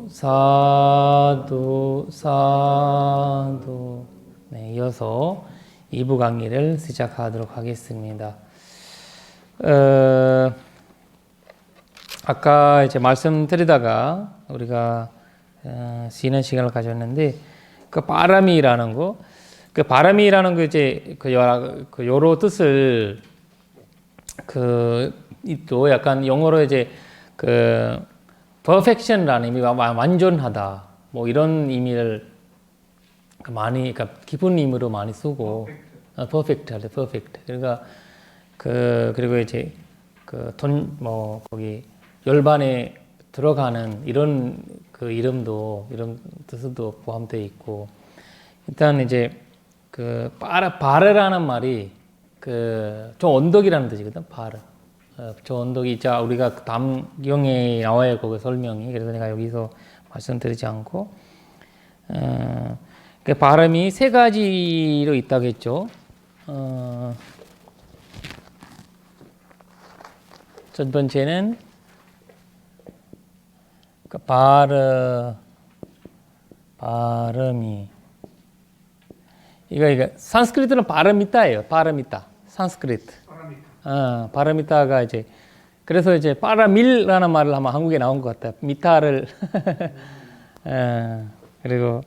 사두 사두. 네, 이어서 2부 강의를 시작하도록 하겠습니다. 아까 이제 말씀드리다가 우리가 쉬는 시간을 가졌는데 그 바람이라는 거, 그 바람이라는 거 이제 그 여러 뜻을 또 약간 영어로 이제 그 perfection라는 의미, 완전하다, 뭐 이런 의미를 많이, 그러니까 기쁜 의미로 많이 쓰고, perfect, perfect. 그러니까 그리고 이제 거기 열반에 들어가는 이런 그 이름도 이런 뜻도 포함되어 있고, 일단 이제 바르라는 말이 저 언덕이라는 뜻이거든. 바르. 저 언덕이 자 우리가 다음 경에 나와요. 거기 설명이. 그래서 내가 여기서 말씀드리지 않고 그 발음이 세 가지로 있다고 했죠. 첫 번째는 그 발음이 이거 산스크리트는 바르미타예요. 바르미타. 산스크리트. 바르미타가 이제 그래서 이제 파라밀라는 말을 아마 한국에 나온 것 같아요. 미타를 그리고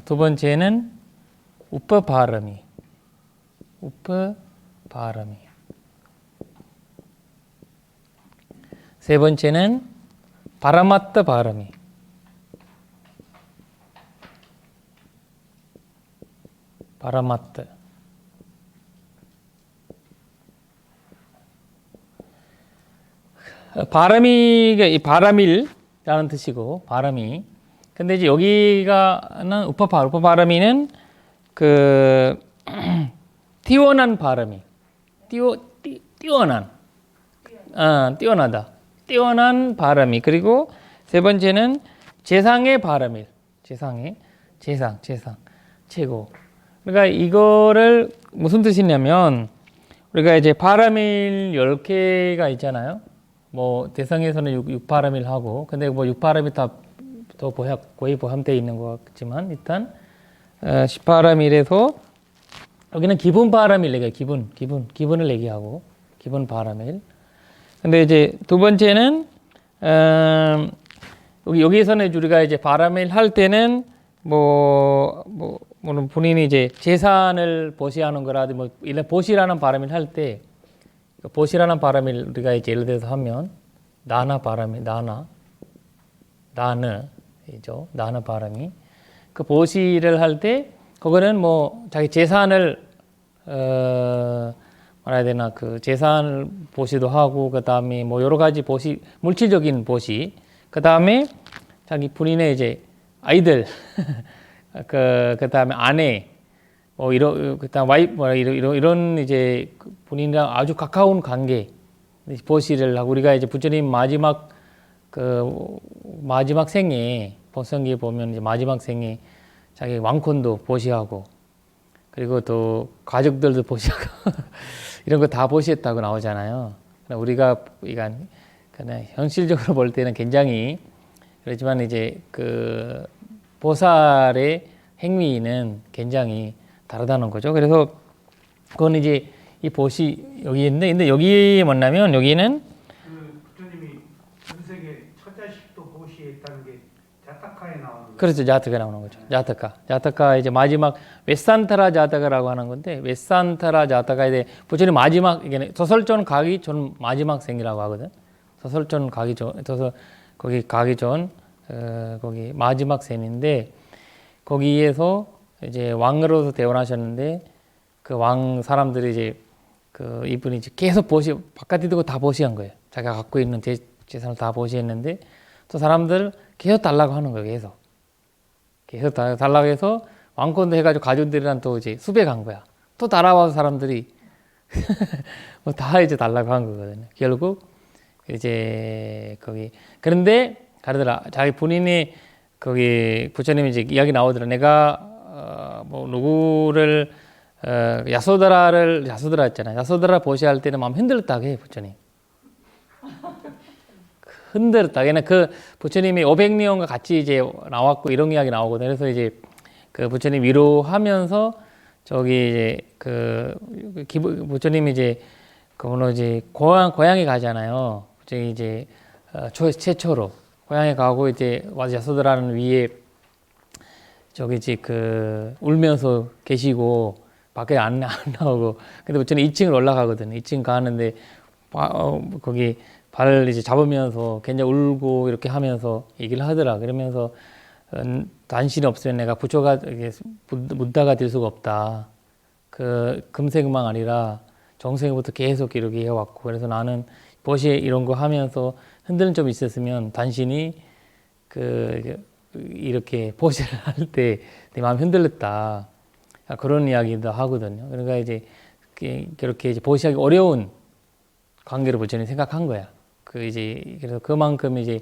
두 번째는 우퍼 발음이 세 번째는 바라마트 발음이 바라마트 바람이 바람일이라는 뜻이고 바람이 근데 이제 여기가는 우파 바람이는 뛰어난 바람이 뛰어나다 뛰어난 바람이 그리고 세 번째는 재상의 바람일 재상 최고 그러니까 이거를 무슨 뜻이냐면 우리가 이제 바람일 10개가 있잖아요. 뭐 대상에서는 6바람일 하고 근데 뭐 6바람이 다 더 거의 포함되어 있는 것 같지만 일단 10바람일에서 여기는 기분 바람일 얘기해요. 기분을 얘기하고 기분 바람일. 근데 이제 두 번째는 여기에서는 우리가 이제 바람일 할 때는 물론 본인이 이제 재산을 보시하는 거라든지 뭐 이런 보시라는 바람일 할 때 보시라는 바람일 우리가 이제 예를 들어서 하면 나나 바람이 나느이죠. 나느 바람이 그 보시를 할 때 그거는 뭐 자기 재산을 말해야 되나 그 재산을 보시도 하고 그 다음에 뭐 여러 가지 보시 물질적인 보시 그 다음에 자기 본인의 이제 아이들 그 다음에 아내 뭐 그다음 와이프 이런 이제 본인이랑 아주 가까운 관계 보시를 하고 우리가 이제 부처님 마지막 생에 법성기에 보면 이제 마지막 생에 자기 왕콘도 보시하고 그리고 또 가족들도 보시하고 이런 거 다 보시했다고 나오잖아요. 우리가 그냥 현실적으로 볼 때는 굉장히 그렇지만 이제 그 보살의 행위는 굉장히 다르다는 거죠. 그래서 그건 이제 이 보시 여기 있는데 근데 여기 뭐냐면 여기는 부처님이 전 세계 처자식도 보시했다는 게 자타카에 나오는 거죠. 그렇죠. 자타카에 나오는 거죠. 자타카 이제 마지막 웨산타라 자타카라고 하는 건데 웨산타라 자타카에 대해 부처님 마지막 이게 소설전 가기 전 마지막 생이라고 하거든. 소설전 가기 전 거기 가기 전 거기 마지막 생인데 거기에서 이제 왕으로서 태어나셨는데 그 왕 사람들이 이제 이분이 이제 계속 바깥에 두고 다 보시한 거예요. 자기가 갖고 있는 재산을 다 보시했는데 또 사람들 계속 달라고 하는 거예요. 계속 달라고 해서 왕권도 해가지고 가족들이랑 또 이제 수배간 거야. 또 따라와서 사람들이 뭐 다 이제 달라고 한 거거든요. 결국 이제 그런데 가르더라. 자기 본인이 거기 부처님이 이제 이야기 나오더라. 내가 뭐 누구를 야소드라 했잖아요. 야소드라 보시할 때는 마음 흔들었다고 해 부처님. 흔들었다. 그냥 그 부처님이 500리온과 같이 이제 나왔고 이런 이야기 나오거든요. 그래서 이제 그 부처님 위로하면서 저기 이제 부처님이 이제 그분은 이제 고향에 가잖아요. 저기 이제 최초로 고향에 가고 이제 와서 야소드라는 위에 저기 이제 울면서 계시고 밖에 안 나오고 근데 부처님 2층을 올라가거든요. 2층 가는데 거기 발을 이제 잡으면서 굉장히 울고 이렇게 하면서 얘기를 하더라. 그러면서 단신이 없으면 내가 부처가 부다가 될 수가 없다. 금생만 아니라 정생부터 계속 이렇게 해왔고 그래서 나는 보시에 이런 거 하면서 흔들림 좀 있었으면 단신이 이렇게 보시를 할 때 내 마음이 흔들렸다. 그런 이야기도 하거든요. 그러니까 이제 그렇게 이제 보시하기 어려운 관계를 부처님 생각한 거야. 그래서 그만큼 이제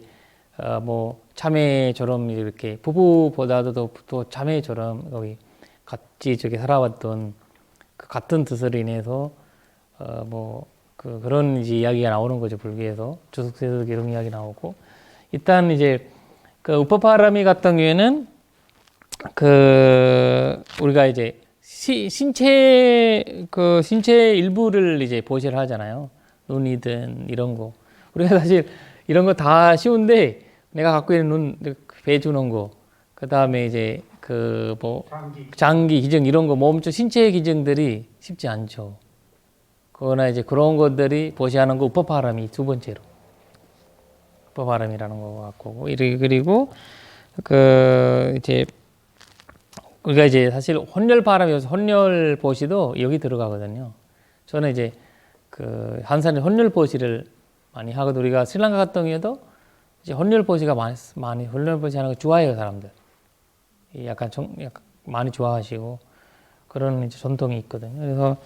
뭐 자매처럼 이렇게 부부보다도 또 자매처럼 거기 같이 저기 살아왔던 그 같은 뜻으로 인해서 그런 이제 이야기가 나오는 거죠. 불교에서 주석세에서 이런 이야기 나오고 일단 이제 우파파라미 같은 경우에는 우리가 이제 신체 일부를 이제 보시를 하잖아요. 눈이든 이런 거. 우리가 사실 이런 거 다 쉬운데 내가 갖고 있는 배 주는 거, 그 다음에 이제 장기 기증 이런 거 몸 신체 기증들이 쉽지 않죠. 그거나 이제 그런 것들이 보시하는 거 우파파람이 두 번째로 우파파람이라는 거 같고 그리고 이제 우리가 이제 사실 혼혈바람이어서 혼혈보시도 여기 들어가거든요. 저는 이제 한산에 혼혈보시를 많이 하거든. 우리가 스리랑카 같은 경우에도 이제 혼혈보시가 많이 혼혈보시 하는 거 좋아해요, 사람들. 약간 많이 좋아하시고 그런 이제 전통이 있거든요. 그래서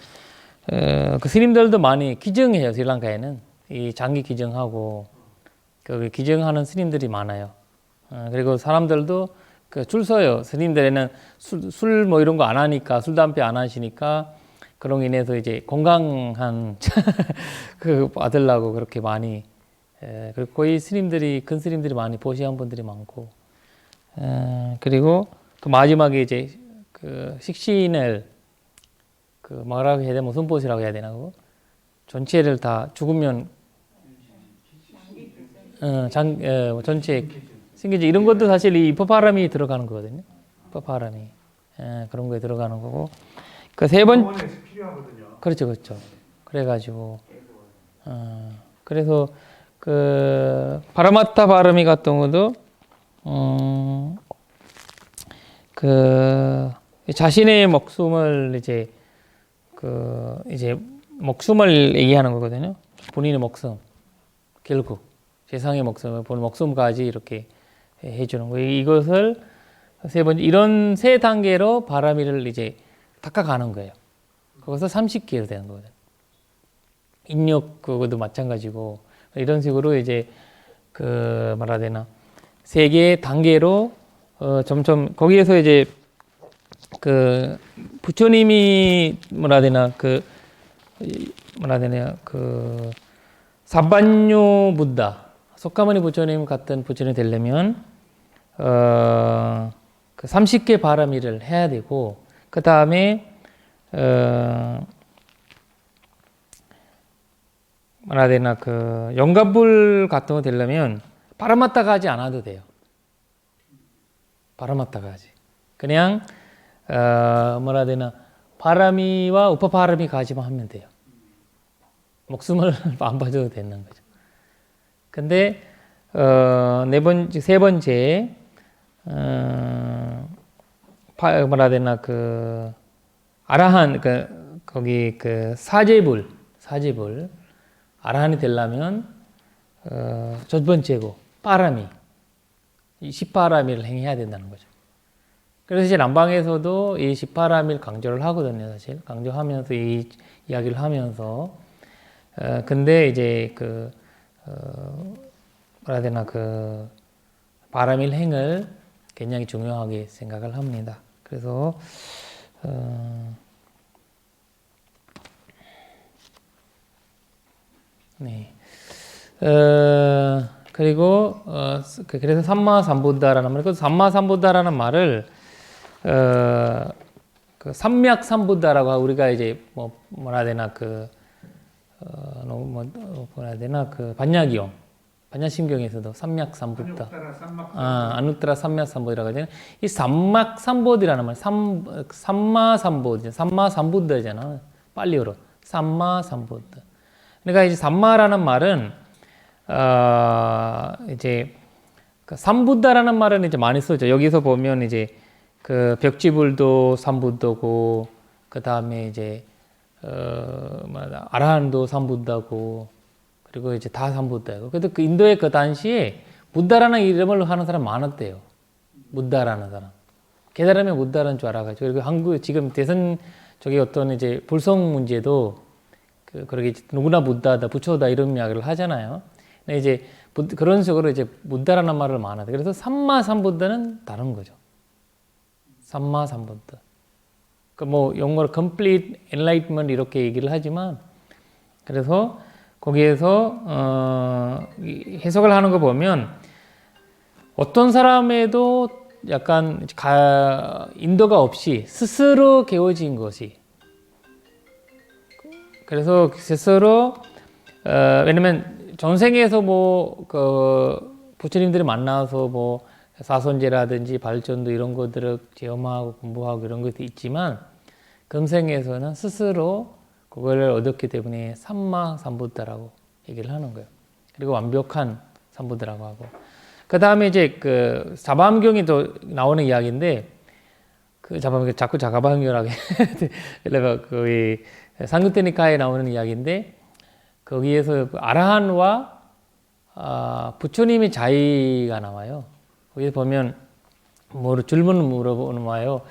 그 스님들도 많이 기증해요, 스리랑카에는. 이 장기 기증하고 기증하는 스님들이 많아요. 그리고 사람들도 줄 서요. 스님들에는 술 뭐 이런 거 안 하니까, 술 담배 안 하시니까 그런 인해서 이제 건강한 받으려고 그렇게 많이 그리고 거의 큰 스님들이 많이 보시한 분들이 많고 그리고 마지막에 이제 식신을 뭐라고 해야 되나 무슨 보시라고 해야 되나 그거 전체를 다 죽으면 전체 생기지 이런 것도 사실 이 이퍼파람이 들어가는 거거든요. 이퍼파람이 그런 거에 들어가는 거고 세 번 필요하거든요. 그렇죠. 그래가지고 그래서 파라마타 바람이 같은 것도 자신의 목숨을 이제 목숨을 얘기하는 거거든요. 본인의 목숨 결국 세상의 목숨을 본 목숨까지 이렇게 해주는 거예요. 이것을 세 번째 이런 세 단계로 바라미를 이제 닦아가는 거예요. 거기서 30개로 되는 거거든요. 인력 그것도 마찬가지고 이런 식으로 이제 뭐라 해야 되나 세 개의 단계로 점점 거기에서 이제 부처님이 뭐라 해야 되나 사반뇨 부다 속가모니 부처님 같은 부처님 되려면 30개 바라미를 해야 되고 그 다음에 뭐라 해야 되나 영갑불 같은 거 되려면 파라마타 가지 않아도 돼요. 파라마타 가지 그냥 뭐라 해야 되나 바라미와 우파바라미 가지만 하면 돼요. 목숨을 안 봐줘도 되는 거죠. 근데 세 번째 뭐라 해야 되나 아라한 거기 사제불 아라한이 되려면 첫 번째고 빠라미 10바라미를 행해야 된다는 거죠. 그래서 이제 남방에서도 이 10바라미를 강조를 하거든요. 사실 강조하면서 이 이야기를 하면서 근데 이제 뭐라 해야 되나 바라밀 행을 굉장히 중요하게 생각을 합니다. 그래서 네. 그리고 그래서 삼마삼부다라는 말. 그 삼마삼부다라는 말을 그 삼맥삼부다라고 우리가 이제 뭐라 해야 되나 뭐라 해야 되나 반야기용 반야심경에서도 삼맥삼부다. 아누트라 삼맥삼보디라고 하잖아요. 이 삼맥삼보디라는 말, 삼마삼보디, 삼마삼부다잖아. 빨리어로 삼마삼부다. 그러니까 이제 삼마라는 말은 이제 그 삼부다라는 말은 이제 많이 쓰죠. 여기서 보면 이제 그 벽지불도 삼부다고, 그 다음에 이제 아라한도 삼부다고, 그리고 이제 다 삼부다고. 그래도 그 인도의 그 당시에 부다라는 이름을 하는 사람 많았대요. 부다라는 사람. 깨달으면 부다라는 줄 알아가지고. 그리고 한국 지금 대선 저기 어떤 이제 불성 문제도 그렇게 누구나 부다다, 부처다 이런 이야기를 하잖아요. 근데 이제 그런 식으로 이제 부다라는 말을 많아요. 그래서 삼마삼부다는 다른 거죠. 삼마삼부다. 그 뭐 영어로 complete enlightenment 이렇게 얘기를 하지만, 그래서 거기에서 해석을 하는 거 보면 어떤 사람에도 약간 인도가 없이 스스로 개워진 것이, 그래서 스스로 왜냐면 전생에서 부처님들이 만나서 사선제라든지 발전도 이런 것들을 체험하고 공부하고 이런 것도 있지만, 금생에서는 스스로 그걸 얻었기 때문에 삼마삼부다라고 얘기를 하는 거예요. 그리고 완벽한 삼부다라고 하고. 그 다음에 이제 그 자바암경이 또 나오는 이야기인데, 그 자바암경 자꾸 자가방경이라고 그래서 거의 상규테니카에 나오는 이야기인데, 거기에서 아라한과 부처님의 차이가 나와요. 거기서 보면 질문을 물어보는 거예요.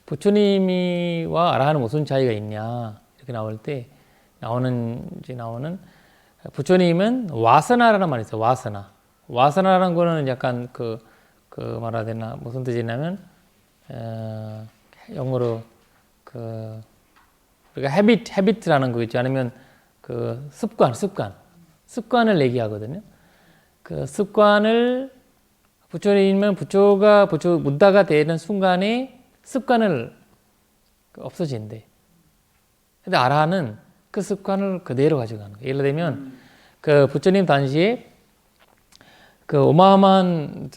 부처님이와 아라한은 무슨 차이가 있냐 이렇게 나올 때 나오는 부처님은 와서나라는 말이 있어요. 와서나라는 거는 약간 말해야 되나 무슨 뜻이냐면 영어로 우리가 헤비트라는 거 있죠. 아니면 습관을 얘기하거든요. 그 습관을 부처님은 부처 무다가 되는 순간에 습관을 없어진대. 근데 아라한은 그 습관을 그대로 가지고 가는 거예요. 예를 들면 그 부처님 당시에 그 어마어마한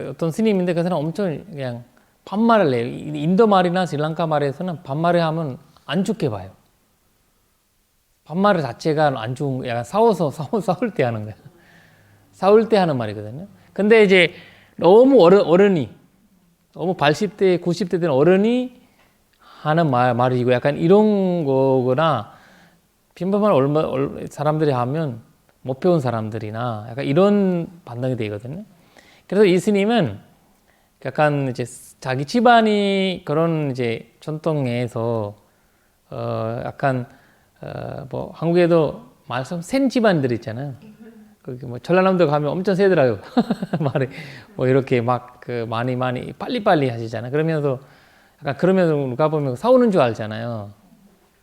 어떤 스님인데 그 사람 엄청 그냥 반말을 해요. 인도 말이나 스리랑카 말에서는 반말을 하면 안 좋게 봐요. 반말 자체가 안 좋은, 약간 싸울 때 하는 거야. 싸울 때 하는 말이거든요. 근데 이제 너무 어른이, 너무 80대, 90대 된 어른이 하는 말이고 약간 이런 거거나, 빈번한 사람들이 하면 못 배운 사람들이나 약간 이런 반응이 되거든요. 그래서 이 스님은 약간 이제 자기 집안이 그런 이제 전통에서 약간 한국에도 말씀 센 집안들 있잖아요. 거기 전라남도 가면 엄청 세더라고요. 말이 이렇게 많이 빨리빨리 하시잖아요. 그러면서 누가 보면 싸우는 줄 알잖아요.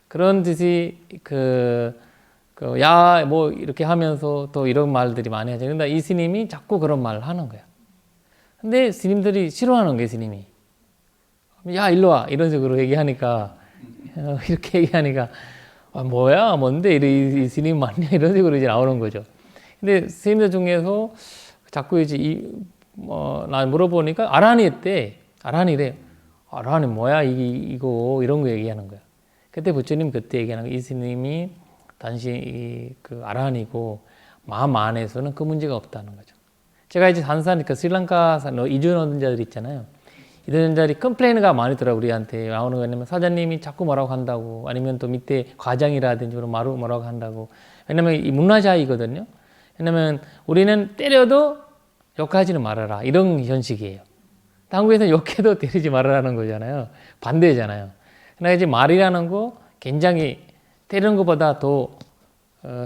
그런 듯이 이렇게 하면서 또 이런 말들이 많이 하죠. 근데 이 스님이 자꾸 그런 말을 하는 거야. 근데 스님들이 싫어하는 거예요, 스님이. 야, 일로 와. 이런 식으로 얘기하니까, 이렇게 얘기하니까, 뭐야, 뭔데, 이 스님 맞냐? 이런 식으로 이제 나오는 거죠. 근데 스님들 중에서 자꾸 이제 나 물어보니까 아라한이래. 아라한이 뭐야, 이거, 이런 거 얘기하는 거야. 그때 부처님 얘기하는 거야. 이 스님이 단지 아라한이고, 마음 안에서는 그 문제가 없다는 거죠. 제가 이제 스리랑카 이주노동자들 있잖아요. 이주노동자들이 컴플레인가 많이 들어요. 우리한테 나오는 거. 왜냐면 사장님이 자꾸 뭐라고 한다고, 아니면 또 밑에 과장이라든지 뭐라고 한다고. 왜냐면 이 문화 차이거든요. 왜냐면 우리는 때려도 욕하지는 말아라, 이런 현식이에요. 한국에서는 욕해도 때리지 말아라는 거잖아요. 반대잖아요. 그러나 이제 말이라는 거 굉장히 때리는 것보다 더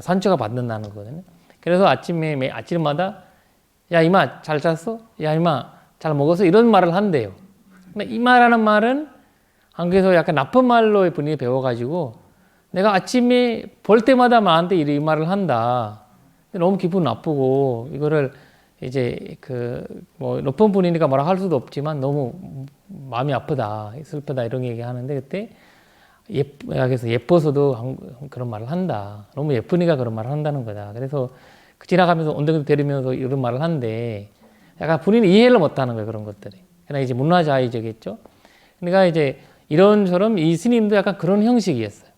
상처가 받는다는 거거든요. 그래서 아침마다 야, 이마 잘 잤어? 야, 이마 잘 먹었어? 이런 말을 한대요. 근데 이마라는 말은 한국에서 약간 나쁜 말로 분위기 배워가지고 내가 아침에 볼 때마다 나한테 이 말을 한다. 너무 기분 나쁘고 이거를 이제 그 뭐 높은 분이니까 뭐라 할 수도 없지만 너무 마음이 아프다, 슬프다 이런 얘기 하는데 그때 그래서 예뻐서도 그런 말을 한다. 너무 예쁘니까 그런 말을 한다는 거다. 그래서 지나가면서 엉덩이 때리면서 이런 말을 하는데 약간 본인이 이해를 못하는 거예요, 그런 것들이. 그러나 이제 문화자의적이겠죠. 그러니까 이제 이런처럼 이 스님도 약간 그런 형식이었어요.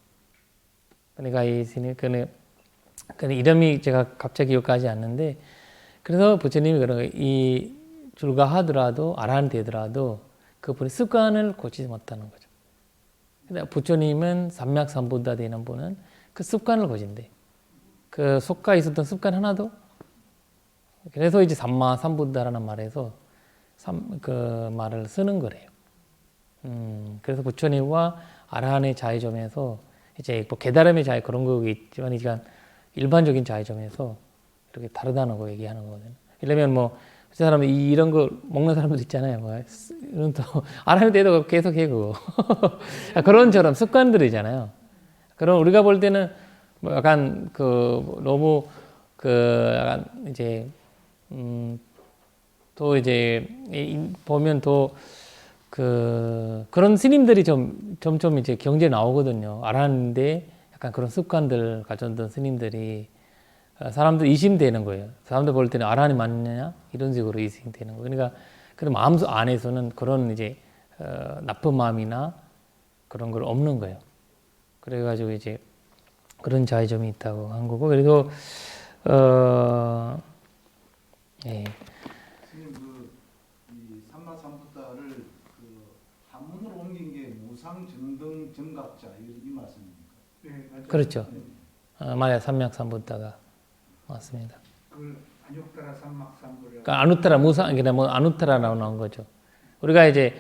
그러니까 이 스님 그 이름이 제가 갑자기 기억하지 않는데 그래서 부처님이 그런 거예요. 이 불가하더라도 아라한이 되더라도 그분의 습관을 고치지 못하는 거죠. 그러니까 부처님은 삼맥삼부다 되는 분은 그 습관을 고친대. 그 속가 있었던 습관 하나도. 그래서 이제 삼마삼부다라는 말에서 그 말을 쓰는 거래요. 그래서 부처님과 아라한의 차이점에서 이제 뭐 깨달음의 차이 그런 거 있지만 이제 일반적인 차이점에서 이렇게 다르다는 거 얘기하는 거거든요. 이러면 뭐 그 사람은 이런 거 먹는 사람들 있잖아요. 뭐 이런 또 아라한이 돼도 계속 해 그거. 그런처럼 습관들이잖아요. 그럼 우리가 볼 때는 뭐 약간 그 너무 그 약간 이제 또 이제 보면 또 그런 스님들이 점점 이제 경제 나오거든요. 아라한인데 약간 그런 습관들 가졌던 스님들이 사람들 의심되는 거예요. 사람들 볼 때는 아라한이 맞느냐 이런 식으로 의심되는 거예요. 그러니까 그 마음 안에서는 그런 이제 나쁜 마음이나 그런 걸 없는 거예요. 그래가지고 이제 그런 차이점이 있다고 한 거고 그래서 예. 선생님 이 삼마삼부다를 그 한문으로 옮긴 게 무상정등 정각자 이 말씀입니까? 네, 맞아요. 그렇죠. 네. 마야 삼맥삼부다가 맞습니다. 그 안육따라 삼막삼부를. 그러니까 아누타라 무상 그냥 뭐 아누타라라고 나온 거죠. 우리가 이제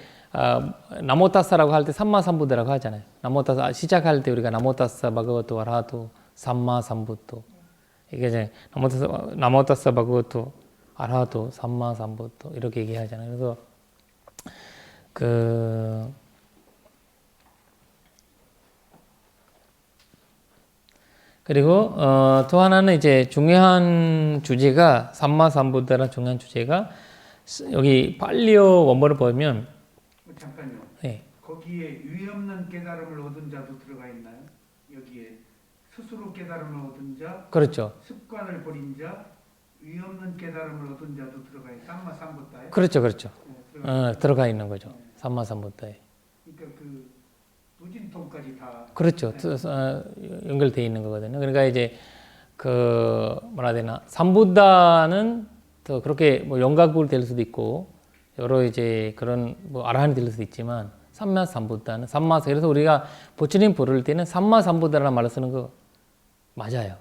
나모타사라고 할 때 삼마삼부다라고 하잖아요. 나모타사 시작할 때 우리가 나모타사 바그와토 아라하토 삼마삼부토 이게 이제 나모타사 바그와토 아라하토 삼마삼부토 이렇게 얘기하잖아요. 그래서 그리고 또 하나는 이제 중요한 주제가 삼마삼부다라는 중요한 주제가 여기 팔리오 원본을 보면 잠깐요. 네. 거기에 유의 없는 깨달음을 얻은 자도 들어가 있나요? 여기에 스스로 깨달음을 얻은 자, 그렇죠. 습관을 버린 자, 유의 없는 깨달음을 얻은 자도 들어가 있. 삼마삼부다에. 그렇죠, 그렇죠. 네, 들어가 있는 거죠. 삼마삼부다에. 그러니까 그 누진통까지 다. 그렇죠. 연결되어 있는 거거든요. 그러니까 이제 뭐라 해야 되나 삼부다는 더 그렇게 뭐 영각불 될 수도 있고 여러 이제 그런 뭐 아라한이 될 수도 있지만 삼마삼부다는 그래서 우리가 부처님 부를 때는 삼마삼부다라는 말을 쓰는 거 맞아요.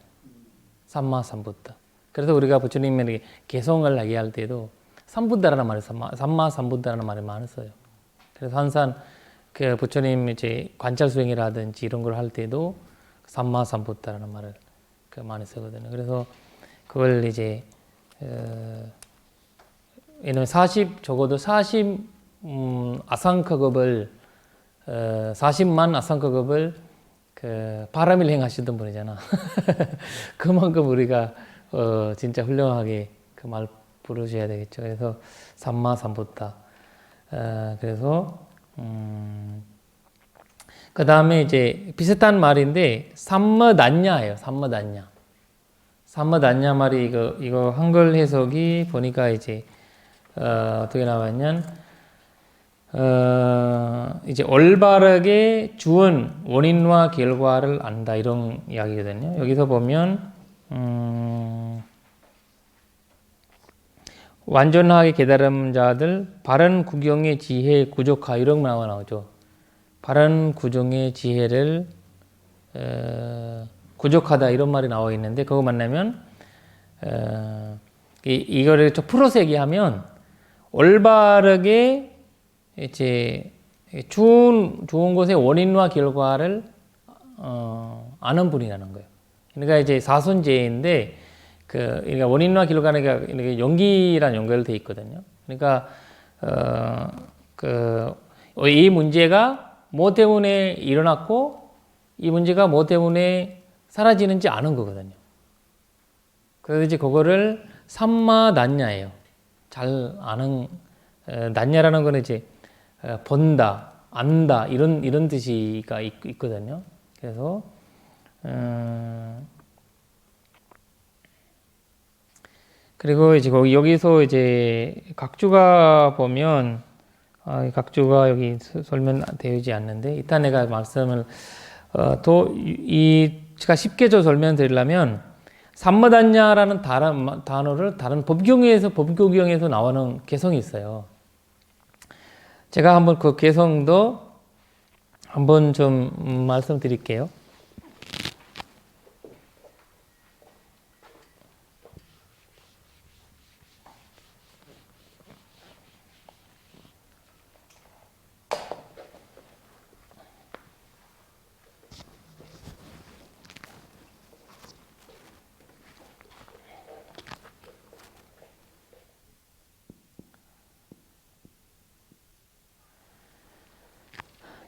삼마삼부다. 그래서 우리가 부처님에게 개성을 얘기할 때도 삼부다라는 말을 삼마삼부다라는 말을 많이 써요. 그래서 항상 그 부처님 이제 관찰 수행이라든지 이런 걸 할 때도 삼마삼부다라는 말을 많이 쓰거든요. 그래서 그걸 이제 왜냐면 적어도 40 아상카급을 40만 아상카급을 바람일 행하시던 분이잖아. 그만큼 우리가 진짜 훌륭하게 그 말 부르셔야 되겠죠. 그래서 삼마삼부다. 그래서 그 다음에 이제 비슷한 말인데 삼머단냐예요. 삼머단냐. 삼머단냐 말이 이거 한글 해석이 보니까 이제 어떻게 나왔냐면 이제 올바르게 주은 원인과 결과를 안다 이런 이야기거든요. 여기서 보면 완전하게 깨달은 자들 바른 구경의 지혜 구족하 이런 말가 나오죠. 바른 구종의 지혜를 구족하다 이런 말이 나와 있는데 그거 만나면 이거를 좀 풀어서 얘기하면 올바르게 이제 좋은 것의 원인과 결과를 아는 분이라는 거예요. 그러니까 이제 사순제인데 그러니까 원인과 결과는 이렇게 연기랑 연결돼 있거든요. 그러니까 이 문제가 뭐 때문에 일어났고 이 문제가 뭐 때문에 사라지는지 아는 거거든요. 그래서 이제 그거를 삼마단냐예요. 잘 아는 단냐라는 거는 이제 본다, 안다 이런 뜻이가 있거든요. 그래서 그리고 이제 여기서 이제 각주가 보면 각주가 여기 설명되어 있지 않는데 일단 내가 말씀을 제가 쉽게 좀 설명드리려면 삼마단냐라는 단어를 다른 법교경에서 나오는 개성이 있어요. 제가 한번 그 개성도 한번 좀 말씀드릴게요.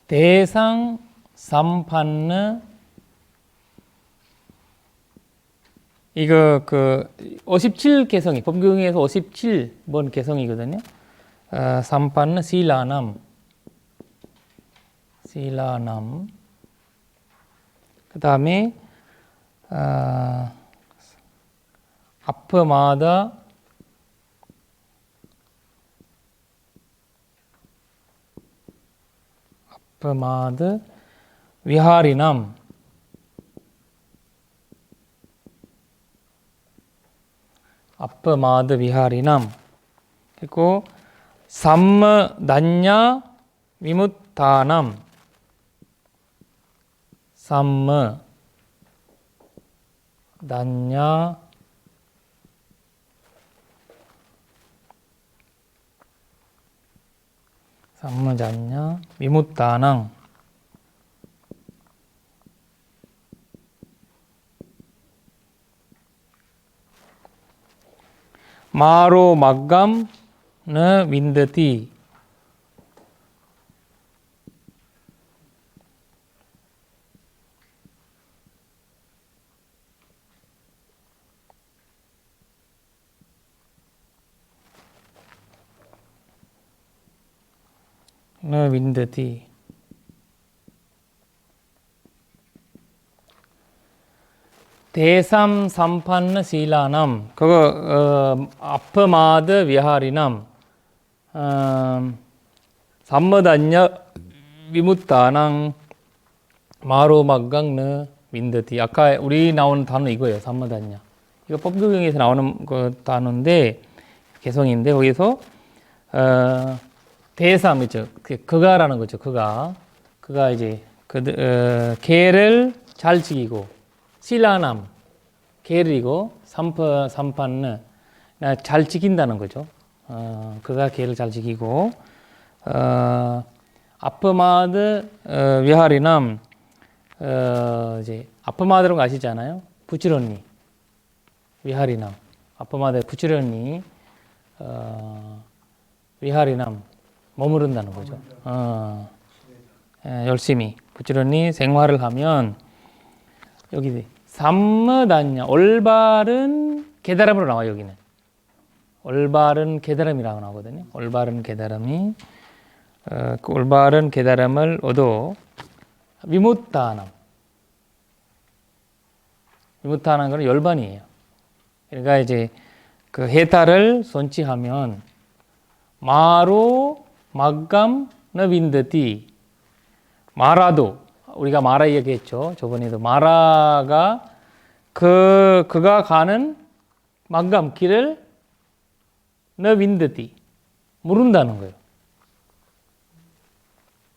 대상 삼판느 이거 57 개성이 법경에서 57번 개성이거든요. 삼판느 실라남 그 다음에 아프마다 아프마드 위하리남 아프마드 위하리남 그리고 삼마단냐 위무타남 삼마단냐 삼마단냐 위무타남 마로 막감 너 윈드티 너 윈드티 대삼 삼판느 실라남 그거 아프마드 위하리남 삼마단냐 위무타낭 마로막강느 윈드티 아까 우리 나오는 단어 이거예요. 삼마단냐 이거 법교경에서 나오는 그 단어인데 개성인데 거기서 대삼 있죠. 그가라는 거죠. 그가 이제 개를 잘 지키고 실라남 개를 삼판느 잘 지킨다는 거죠. 그가 개를 잘 지키고 아프마드 위하리남 이제 아프마드라는 거 아시잖아요. 부츠런니 위하리남 아프마드 부츠런니 위하리남 머무른다는 거죠. 열심히 부지런히 생활을 하면 여기 삼마단냐 올바른 깨달음으로 나와요. 여기는 올바른 깨달음이라고 나오거든요. 올바른 깨달음이 그 올바른 깨달음을 얻어 위무타남 위무타는 건 열반이에요. 그러니까 이제 그 해탈을 손치하면 마로 막감 너윈드티 마라도 우리가 마라 얘기했죠. 저번에도 마라가 그가 가는 막감 길을 너윈드티 모른다는 거예요.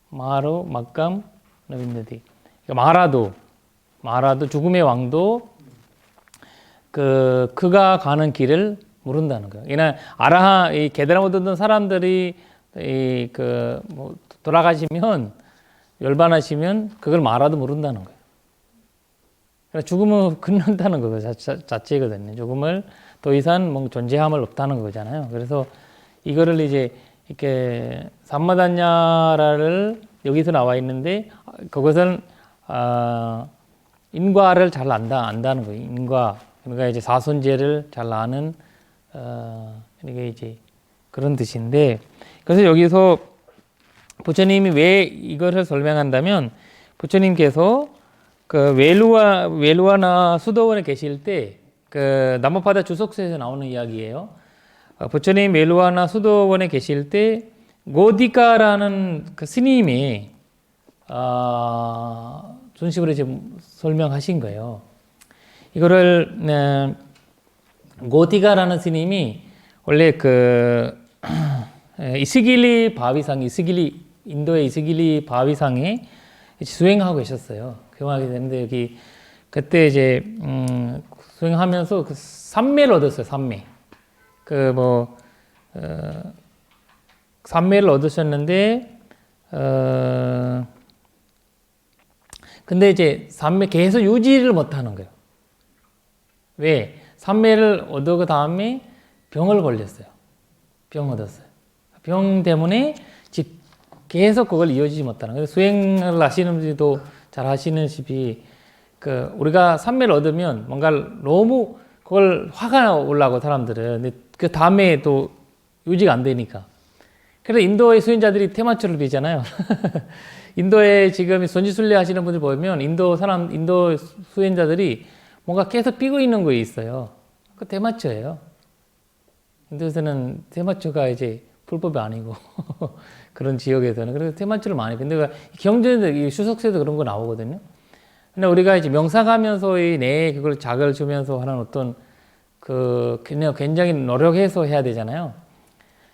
마로 막감 너윈드티 그러니까 마라도 죽음의 왕도 그가 가는 길을 모른다는 거예요. 이날 이 게다람 얻었던 사람들이 뭐 돌아가시면 열반하시면 그걸 말아도 모른다는 거예요. 그러니까 죽음을 끝난다는 거 자체거든요. 죽음을 더 이상 뭐 존재함을 없다는 거잖아요. 그래서 이거를 이제 이렇게 삼마단냐를 여기서 나와 있는데 그것은 인과를 잘 안다는 거예요. 인과 우리가 이제 사손제를 잘 아는 이게 이제 그런 뜻인데, 그래서 여기서 부처님이 왜 이것을 설명한다면, 부처님께서 그 웰루아나 수도원에 계실 때 그 남아바다 주석서에서 나오는 이야기예요. 부처님 웰루아나 수도원에 계실 때 고디카라는 그 스님이 준식으로 이제 설명하신 거예요. 이거를 고디카라는 스님이 원래 그 이스길리 바위상, 인도의 이스길리 바위상에 수행하고 계셨어요. 수행하게 되는데 여기 그때 이제 수행하면서 그 삼매를 얻었어요. 삼매. 삼매를 얻으셨는데 근데 이제 삼매 계속 유지를 못하는 거예요. 왜? 삼매를 얻은 다음에 병을 걸렸어요. 병 얻었어요. 병 때문에 계속 그걸 이어지지 못하는 거예요. 수행을 하시는 분들도 잘 하시는시피 우리가 삼매를 얻으면 뭔가 너무 그걸 화가 올라고 사람들은. 근데 그 다음에 또 유지가 안 되니까. 그래서 인도의 수행자들이 테마처를 비잖아요. 인도에 지금 선지순례 하시는 분들 보면 인도 수행자들이 뭔가 계속 삐고 있는 거 있어요. 그 테마처예요. 인도에서는 테마처가 이제 불법이 아니고 그런 지역에서는 그래서 테마처를 많이. 근데 경전에도 수석세도 그런 거 나오거든요. 근데 우리가 이제 명상하면서의 내 그걸 자극을 주면서 하는 어떤 그냥 굉장히 노력해서 해야 되잖아요.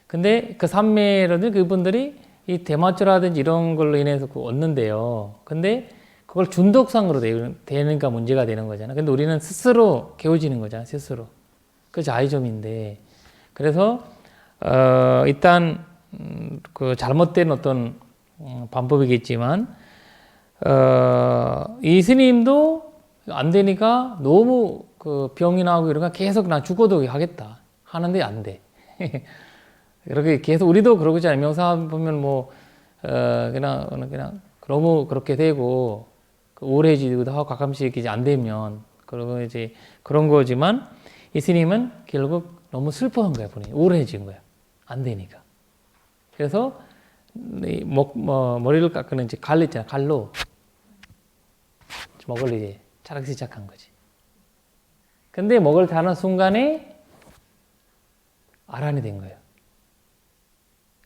근데 그 삼매라든지 그분들이 이 대마초라든지 이런 걸로 인해서 얻는데요. 근데 그걸 중독성으로 되니까 문제가 되는 거잖아요. 근데 우리는 스스로 개워지는 거잖아요. 스스로. 그 자의점인데. 그래서 일단 그 잘못된 어떤 방법이겠지만 이 스님도 안 되니까 너무 그 병이 나고 이러니까 계속 나 죽어도 하겠다 하는데 안 돼. 이렇게 계속 우리도 그러잖아요. 명상 보면 그냥 너무 그렇게 되고 우울해지기도 하고 가끔씩 이제 안 되면 그러고 이제 그런 거지만 이 스님은 결국 너무 슬퍼한 거야. 본인이 우울해진 거야. 안 되니까. 그래서 머리를 깎는 이제 칼 있잖아. 칼로 목을 이제 자르기 시작한 거지. 근데 목을 자르는 순간에 아란이 된 거예요.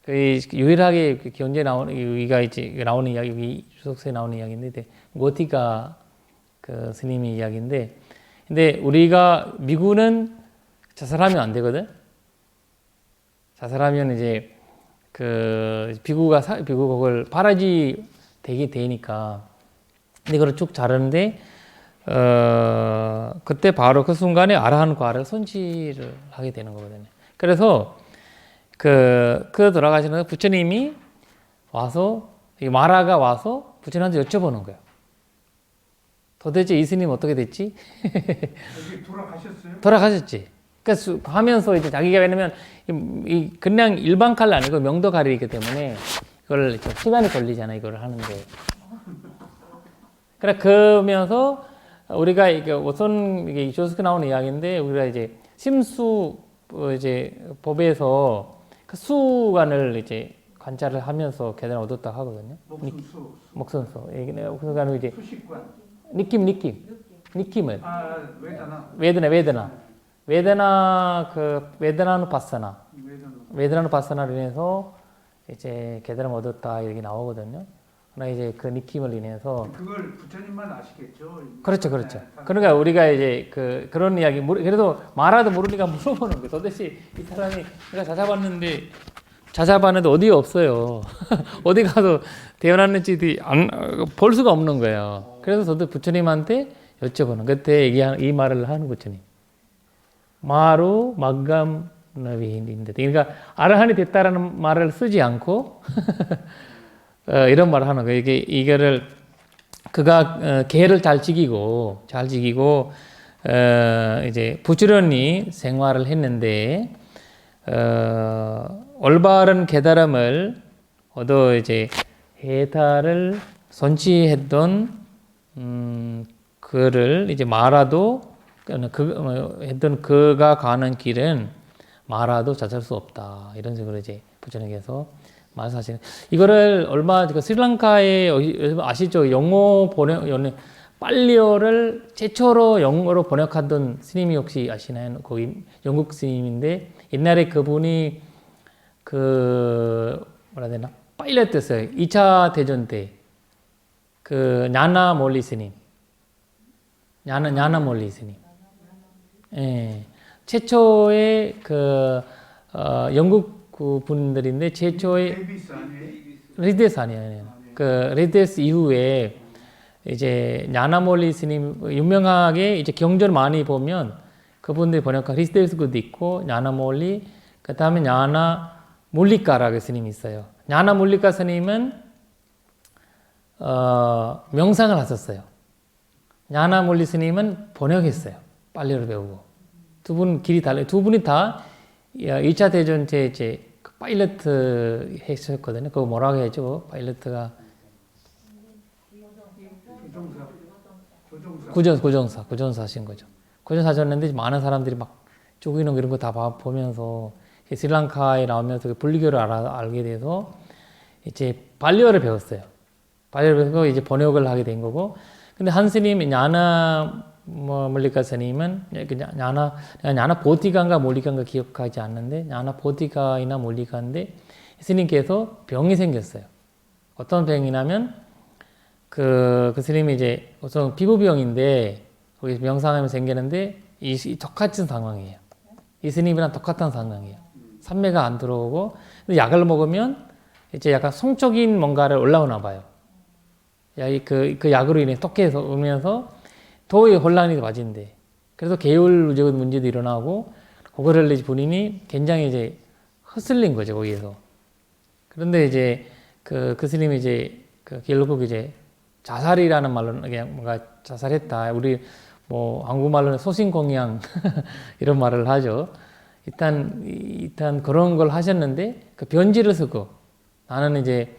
유일하게 견제 나오는 여기가 이제 나오는 이야기, 여기 주석서에 나오는 이야기인데 고티카 그 스님의 이야기인데, 근데 우리가 미국은 자살하면 안 되거든. 자살하면 이제 비구가 그걸 파라지 되게 되니까. 근데 그걸 쭉 자르는데 그때 바로 그 순간에 아라한 과를 손질을 하게 되는 거거든요. 그래서 돌아가시는 부처님이 와서 마라가 와서 부처님한테 여쭤보는 거예요. 도대체 이 스님 어떻게 됐지? 여기 돌아가셨어요? 돌아가셨지. 그러니까 하면서 이제 자기가 왜냐면 그냥 일반 칼이 아니고 명도 칼이기 때문에 이걸 시간이 걸리잖아요. 이걸 하는데. 그러면서 우리가 이게 우선 이게 조스크 나오는 이야기인데 우리가 이제 심수 이제 법에서 그 수관을 이제 관찰을 하면서 계단을 얻었다 하거든요. 목선수. 그러니까 이제 수식관. 느낌을. 웨드나누 파사나로 인해서 이제 계단을 얻었다 이렇게 나오거든요. 그러나 이제 그 느낌을 인해서 그걸 부처님만 아시겠죠. 그렇죠. 그러니까 우리가 이제 그런 이야기 그래도 말아도 모르니까 물어보는 거예요. 도대체 이 사람이 내가 찾아봤는데 어디 없어요. 어디 가서 태어났는지 볼 수가 없는 거예요. 그래서 저도 부처님한테 여쭤보는 그때 이 말을 하는 부처님. 마루 막감 나비인데 그러니까 아라한이 됐다라는 말을 쓰지 않고 이런 말을 하는 거예요. 이거를 그가 계를 잘 지키고 이제 부지런히 생활을 했는데 올바른 깨달음을 얻어 이제 해탈을 선취했던 그를 이제 마라도 했던 그가 가는 길은 마라도 찾을 수 없다. 이런 식으로 이제 부처님께서 말씀하시는. 이거를 얼마 그 스리랑카에 아시죠? 영어 빨리어를 최초로 영어로 번역하던 스님이 혹시 아시나요? 거기 영국 스님인데 옛날에 그분이 그 뭐라 해야 되나? 파일럿이었어요. 2차 대전 때 그 냐나 몰리 스님. 냐나 몰리 스님. 예. 최초의 그 영국 그 분들인데 최초의 데이비스 아니에요? 리데스 아니에요. 그 리데스 이후에 이제 냐나몰리 스님 유명하게 이제 경전 많이 보면 그분들이 번역한 리데스도 있고 냐나몰리 그다음에 냐나 몰리카라고 스님이 있어요. 냐나 몰리카 스님은 명상을 하셨어요. 냐나 몰리 스님은 번역했어요. 빨리어를 배우고 두 분 길이 달라요. 두 분이 다 2차 대전 때 이제 파일럿 했었거든요. 그거 뭐라고 해야죠? 파일럿가 구정사 하신 거죠. 구정사 하셨는데 많은 사람들이 막 쪼기는 이런 거 다 보면서 스리랑카에 나오면서 불교를 알게 돼서 이제 발리어를 배웠어요. 발리어를 배우고 이제 번역을 하게 된 거고. 근데 한 스님 냐나 몰리카 스님은 냐나 보티가인가 몰리카인가 기억하지 않는데 냐나 보티가이나 몰리카인데 스님께서 병이 생겼어요. 어떤 병이냐면 그 스님이 이제 우선 피부병인데 거기 명상하면 생기는데 이 똑같은 상황이에요. 이 스님이랑 똑같은 상황이에요. 산매가 안 들어오고 근데 약을 먹으면 이제 약간 성적인 뭔가를 올라오나 봐요. 그 약으로 인해 똑해서 오면서 더 혼란이 맞은데 그래서 계율적인 문제도 일어나고 그거를 이제 본인이 굉장히 이제 헛슬린 거죠 거기에서. 그런데 이제 그 스님이 이제 결국 이제 자살이라는 말로는 그냥 뭔가 자살했다. 우리 뭐 한국말로는 소신공양 이런 말을 하죠. 일단 그런 걸 하셨는데 그 변지를 쓰고 나는 이제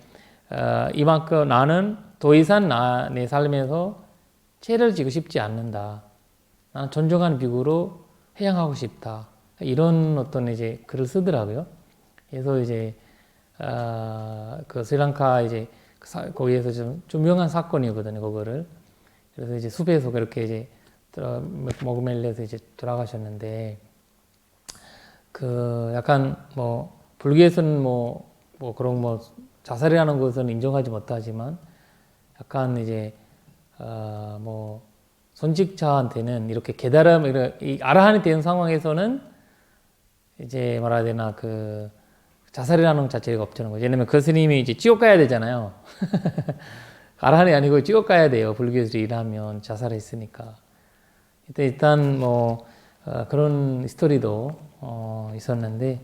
이만큼 나는 더 이상 내 삶에서 죄를 지고 싶지 않는다. 나는 존중하는 비구로 회양하고 싶다. 이런 어떤 이제 글을 쓰더라고요. 그래서 이제 그 스리랑카 이제 거기에서 좀 유명한 사건이거든요. 그거를. 그래서 이제 숲에서 그렇게 이제 모그멜리에서 이제 돌아가셨는데 그 약간 뭐 불교에서는 뭐 그런 뭐 자살이라는 것은 인정하지 못하지만 약간 이제 뭐 선직자한테는 이렇게 깨달음 이 아라한이 된 상황에서는 이제 뭐라 해야 되나 그 자살이라는 것 자체가 없다는 거죠. 왜냐면 그 스님이 이제 지옥 가야 되잖아요. 아라한이 아니고 지옥 가야 돼요. 불교에서 일하면 자살했으니까. 일단 뭐 그런 스토리도 있었는데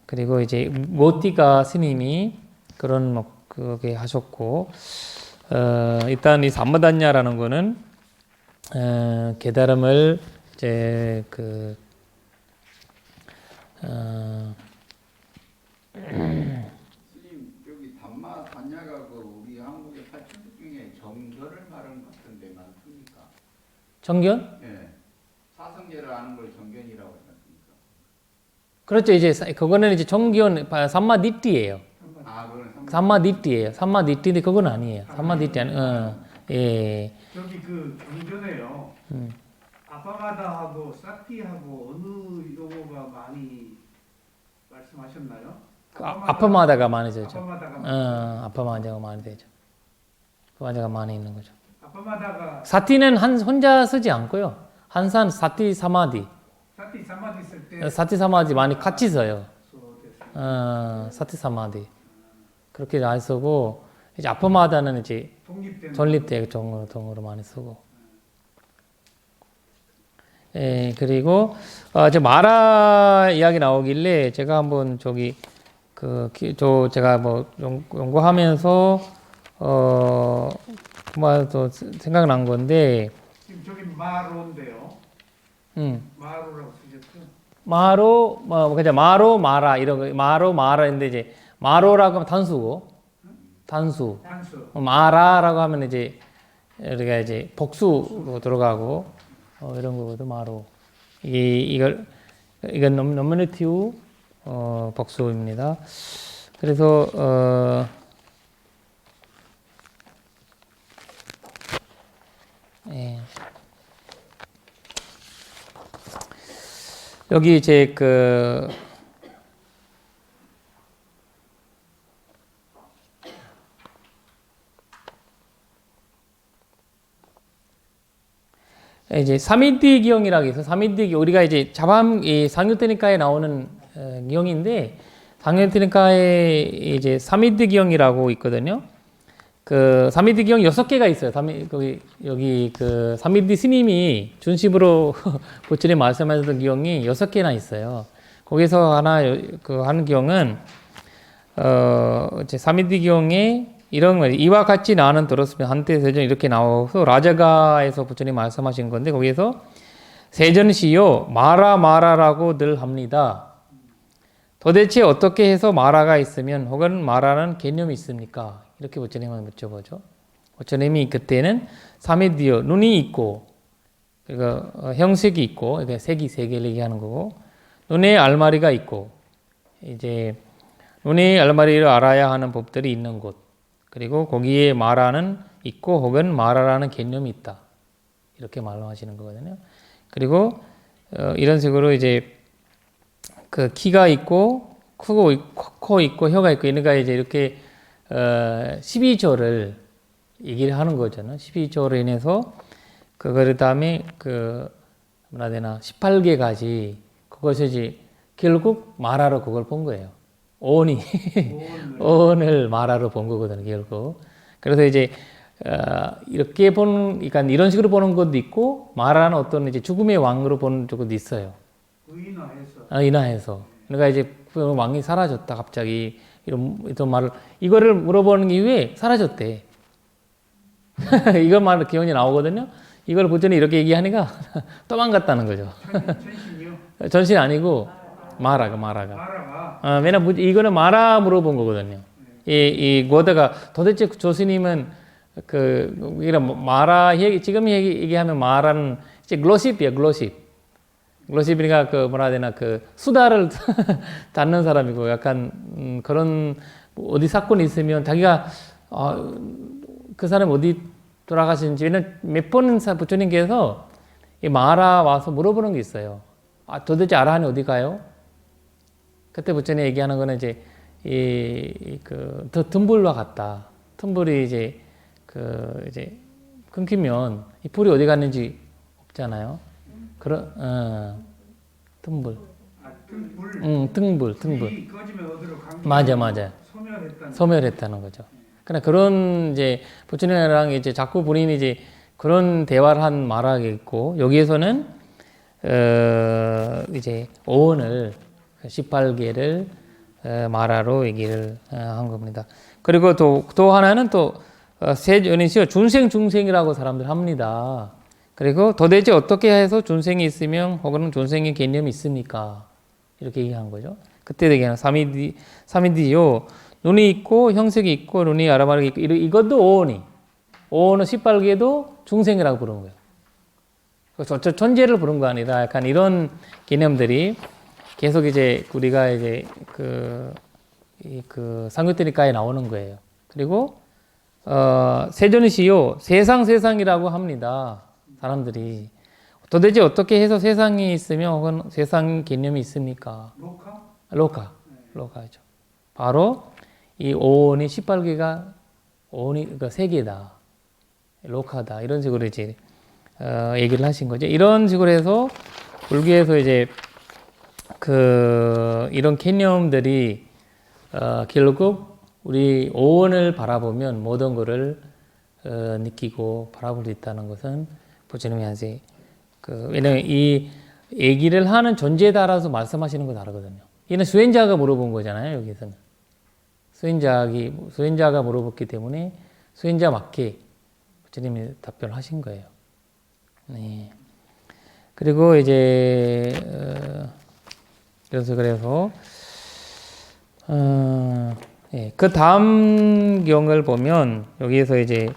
그리고 이제 모티가 스님이 그런 뭐 그게 하셨고 일단 이 삼마단냐라는 거는 깨달음을 이제 스님 여기 담마 단야가 그 우리 한국의 8천국 중에 정결을 말하는 것 같은데 많습니까? 정견? 예. 사성제를 아는 걸 정견이라고 하지 않습니까? 그렇죠. 이제 그거는 이제 정견 삼마디띠예요. 아, 그거는 삼마디띠예요. 삼마디띠인데 그건 아니에요. 삼마디띠 아니. 예. 저기 그 경전에요. 아빠마다하고 사티하고 어느 용어가 많이 말씀하셨나요? 아파마다가 많이 되죠. 아빠마다가 아파마다가 많이 되죠. 아파마다가 많이 있는 거죠. 아빠마다가 사티는 혼자 쓰지 않고요. 한산 사티 사마디. 사티 사마디 쓸 때 사티 사마디 많이 같이 써요. 됐어요. 사티 사마디. 그렇게 안 쓰고 이제 아파마다는 이제 전립대 정으로 많이 쓰고. 예, 그리고 저 마라 이야기 나오길래 제가 한번 제가 뭐 연구하면서 그만도 생각난 건데. 지금 저기 마로인데요. 마로라고 쓰셨죠? 마로 그냥 마로 마라 이런 거 마로 마라인데 이제 마로라고 하면 단수고 단수. 마라라고 하면 이제 우리가 이제 복수로 들어가고 이런 거거든 마로. 이건 노미네티브 복수입니다. 그래서 예. 여기 이제 이제 사미디 기형이라고 해서 사미디 기형 우리가 이제 이 상유테니카에 나오는 기형인데 상유테니카에 이제 사미디 기형이라고 있거든요. 그 사미디 기형 6개가 있어요. 여기 그 사미디 스님이 중심으로 부처님이 말씀하셨던 기형이 6개나 있어요. 거기서 하는 기형은 이제 사미디 기형에 이런 거 이와 같이 나는 들었으면 한때 세전 이렇게 나와서 라자가에서 부처님 말씀하신 건데 거기에서 세전시요 마라라고 늘 합니다. 도대체 어떻게 해서 마라가 있으면 혹은 마라는 개념이 있습니까? 이렇게 부처님은 여쭤보죠. 부처님이 그때는 사미디요 눈이 있고 그리고 형색이 있고 그러니까 색이 세 개를 얘기하는 거고 눈에 알마리가 있고 이제 눈에 알마리를 알아야 하는 법들이 있는 곳 그리고 거기에 마라는 있고 혹은 마라라는 개념이 있다. 이렇게 말씀하시는 거거든요. 그리고 이런 식으로 이제 그 키가 있고 크고 코 있고 혀가 있고 그러니까 이제 이렇게 12조를 얘기를 하는 거잖아요. 12조로 인해서 그 다음에 뭐라 해야 되나 18개 가지 그것이 이제 결국 마라로 그걸 본 거예요. 오온을 마라로 본 거거든요, 결국. 그래서 이제, 그러니까 이런 식으로 보는 것도 있고, 마라는 어떤 이제 죽음의 왕으로 보는 쪽도 있어요. 인화해서. 그러니까 이제 그 왕이 사라졌다, 갑자기. 이런 말을, 이거를 물어보는 이후에 사라졌대. 이거 말 기원이 나오거든요. 이걸 부처님 이렇게 얘기하니까 도망갔다는 거죠. 전신이요? 전신 아니고, 마라가. 왜냐면 이거는 마라 물어본 거거든요. 이 고다가 도대체 조스님은 이런 마라 지금 얘기하면 마라는 이제 글로십이야, 글로십. 글로십이니까 뭐라 해야 되나 수다를 닫는 사람이고 약간 그런 어디 사건이 있으면 자기가 그 사람이 어디 돌아가신지 몇 번 부처님께서 이 마라 와서 물어보는 게 있어요. 도대체 아라한이 어디 가요? 그때 부처님 얘기하는 거는 이제 tum불과 같다. tum불이 이제 이제 끊기면 이 불이 어디 갔는지 없잖아요. tum불. tum불. 불이 꺼지면 어디로 간 게 맞아. 소멸했다는 거죠. 그러나 그런 이제 부처님이랑 이제 자꾸 본인이 이제 그런 대화를 한 말하게 있고 여기에서는 이제 오온을 18개를 마라로 얘기를 한 겁니다. 그리고 또 하나는 세전이시여 중생이라고 사람들 합니다. 그리고 도대체 어떻게 해서 중생이 있으면 혹은 중생의 개념이 있습니까? 이렇게 얘기한 거죠. 그때 얘기하는 사미디요 눈이 있고 형색이 있고 눈이 아라마르가 있고 이것도 오온은 18개도 중생이라고 부르는 거예요. 그래서 존재를 부른 거 아니라 약간 이런 개념들이 계속 이제 우리가 이제 상유테니카에 나오는 거예요. 그리고 세존이시요 세상이라고 합니다. 사람들이 도대체 어떻게 해서 세상이 있으면 혹은 세상 개념이 있습니까? 로카죠. 바로 이 오온이 18개가 오온이 그러니까 세계다, 로카다 이런 식으로 이제 얘기를 하신 거죠. 이런 식으로 해서 불교에서 이제 이런 개념들이 결국 우리 오온을 바라보면 모든 것을 느끼고 바라볼 수 있다는 것은 부처님이 이제 왜냐면 이 얘기를 하는 존재에 따라서 말씀하시는 거 다르거든요. 이는 수행자가 물어본 거잖아요. 여기서는 수행자가 물어봤기 때문에 수행자 맞게 부처님이 답변을 하신 거예요. 네. 그리고 이제 그래서 그 다음 경을 보면 여기에서 이제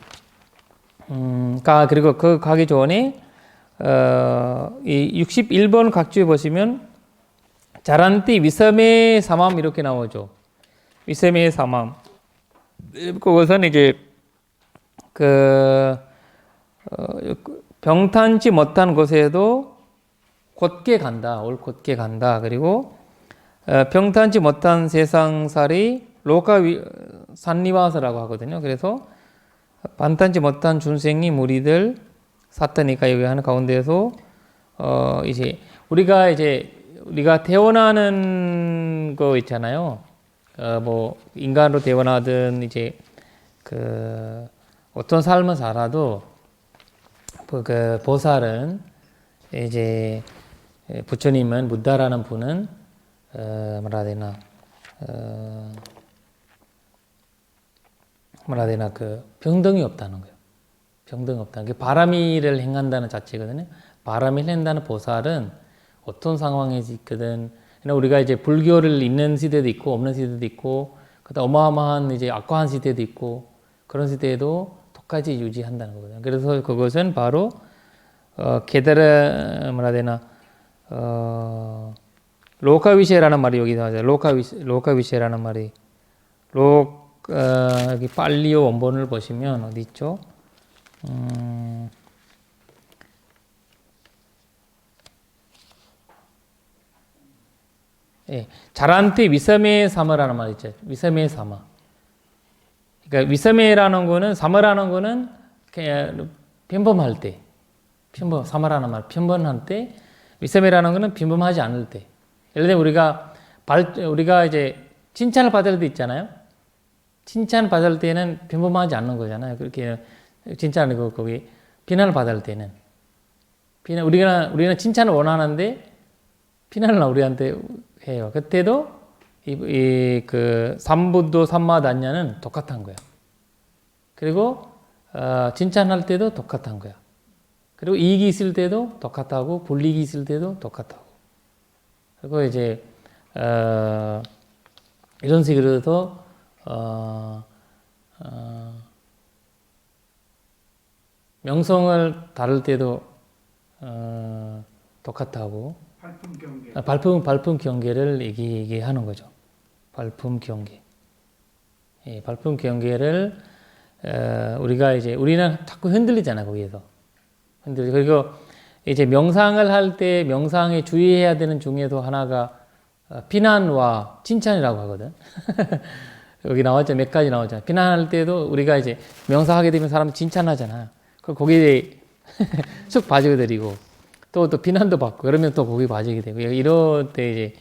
그리고 그 가기 전에 이 61번 각주에 보시면 자란띠 위섬의 삼함 이렇게 나오죠. 위섬의 삼함. 그것은 이제 병탄치 못한 곳에도 곧게 간다. 옳곧게 간다. 그리고 병탄치 못한 세상살이 산리와서라고 하거든요. 그래서 반탄치 못한 중생이 무리들 사타니까 여기 하는 가운데에서 이제 우리가 태어나는 거 있잖아요. 뭐 인간으로 태어나든 이제 어떤 삶을 살아도 그 보살은 이제 부처님은 부다라는 분은 뭐라 해야 되나 병등이 없다는 거예요. 병등이 없다는 게 바람일을 행한다는 자체거든요. 바람일 행한다는 보살은 어떤 상황에서 있거든. 우리가 이제 불교를 있는 시대도 있고 없는 시대도 있고 그다음 어마어마한 이제 악화한 시대도 있고 그런 시대에도 똑같이 유지한다는 거거든요. 그래서 그것은 바로 게다라 뭐라 해야 되나 로카위셰라는 말이 여기 나와요. 로카위셰라는 말이 여기 빨리오 원본을 보시면 어디 있죠? 예, 자란띠 위섬의 사마라는 말이 있죠. 위섬의 사마. 그러니까 위섬의라는 거는 사마라는 거는 그냥 평범할 때, 사마라는 말 평범할 때, 위섬의라는 거는 평범하지 않을 때. 예를 들면 우리가 이제 칭찬을 받을 때 있잖아요. 칭찬 받을 때는 평범하지 않는 거잖아요. 그렇게 칭찬을 거기 비난을 받을 때는 우리는 칭찬을 원하는데 비난을 우리한테 해요. 그때도 그 삼부도 삼마단냐는 똑같은 거야. 그리고 칭찬할 때도 똑같은 거야. 그리고 이익이 있을 때도 똑같하고 불이익이 있을 때도 똑같하고. 그리고 이제 이런 식으로도 명성을 다룰 때도 똑같하고 발품 경계. 발품 경계를 얘기하는 거죠. 발품 경계. 예, 발품 경계를 우리는 자꾸 흔들리잖아 거기에서. 그리고 이제 명상을 할 때 명상에 주의해야 되는 중에도 하나가 비난과 칭찬이라고 하거든. 여기 나왔죠. 몇 가지 나왔잖아. 비난할 때도 우리가 이제 명상하게 되면 사람 칭찬하잖아. 거기에 쑥 빠지게 되고 또 비난도 받고 그러면 또 거기 빠지게 되고 이럴 때 이제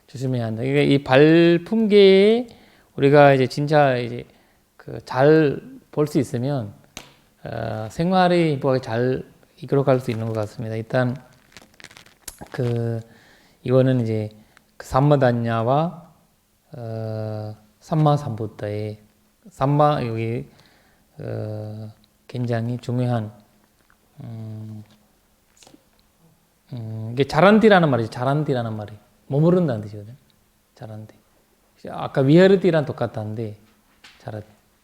조심해야 한다. 그러니까 이 발품계에 우리가 이제 진짜 이제 잘 볼 수 있으면 생활이 잘 이끌어갈 수 있는 것 같습니다. 일단 이거는 이제 삼마단냐와 삼마삼부타의 여기 굉장히 중요한 이게 자란띠라는 말이죠. 자란띠라는 말이 머무른다는 뜻이거든. 자란띠. 아까 위헤르띠랑 똑같다는데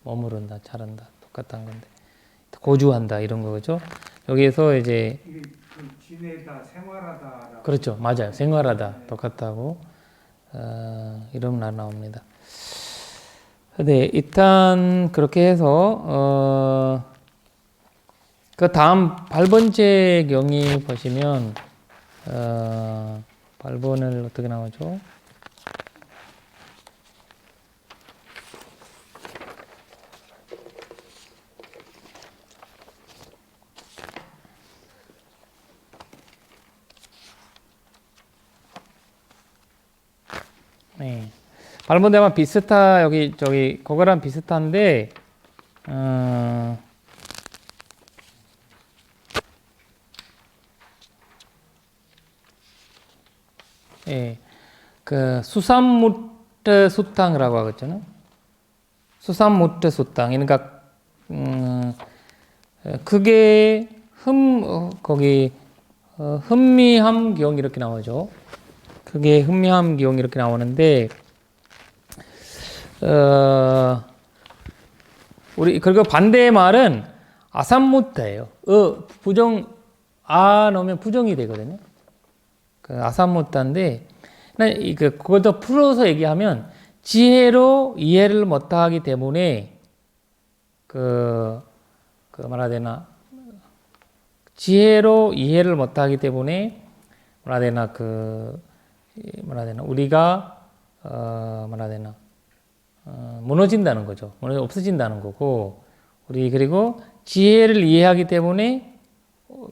머무른다, 자란다 똑같은 건데 고주한다 이런 거죠. 여기에서 이제 이게 지내다, 생활하다. 그렇죠, 맞아요. 생활하다 똑같다고 이런 말 나옵니다. 네, 일단 그렇게 해서 그 다음 8번째 경이 보시면 8번을 어떻게 나오죠? 네. 8번 대만 여기 그거랑 비슷한데 예, 수삼무트 수탕이라고 하거든요. 수삼무트 수탕. 그러니까 그게 거기 흠미함 기용 이렇게 나오죠. 그게 흠미함 기용 이렇게 나오는데 그리고 반대의 말은 아삼무트예요. 부정 아 넣으면 부정이 되거든요. 그 아삼무타인데 그것도 풀어서 얘기하면 지혜로 이해를 못하기 때문에 그 뭐라 되나 지혜로 이해를 못하기 때문에 뭐라 되나 우리가 뭐라 되나 무너진다는 거죠. 없어진다는 거고 우리 그리고 지혜를 이해하기 때문에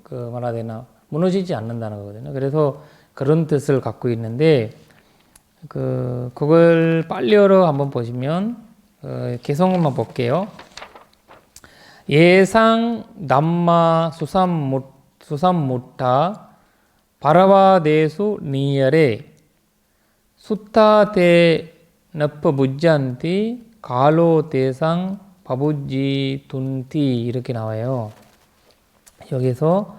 뭐라 되나 무너지지 않는다는 거거든요. 그래서 그런 뜻을 갖고 있는데 그걸 빨리어로 한번 보시면 개성어만 볼게요. 예상 남마 수삼무타 바라와대수 니열에 수타대 너퍼 무지한티 가로 대상 바부지 둔티 이렇게 나와요. 여기서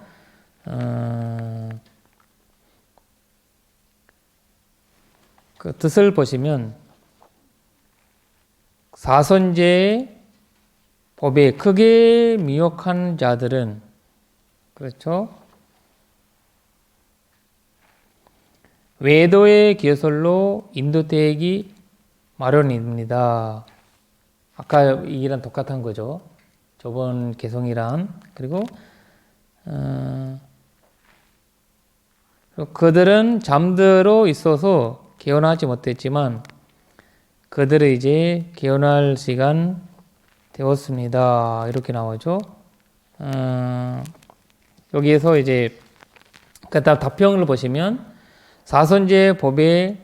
그 뜻을 보시면 사선제의 법에 크게 미혹한 자들은 그렇죠. 외도의 개설로 인도되기 마련입니다. 아까 이랑 똑같은 거죠. 저번 개성이랑 그리고 그들은 잠들어 있어서 개헌하지 못했지만 그들은 이제 개헌할 시간 되었습니다. 이렇게 나오죠. 여기에서 이제 그다음 답평을 보시면 사선제 법에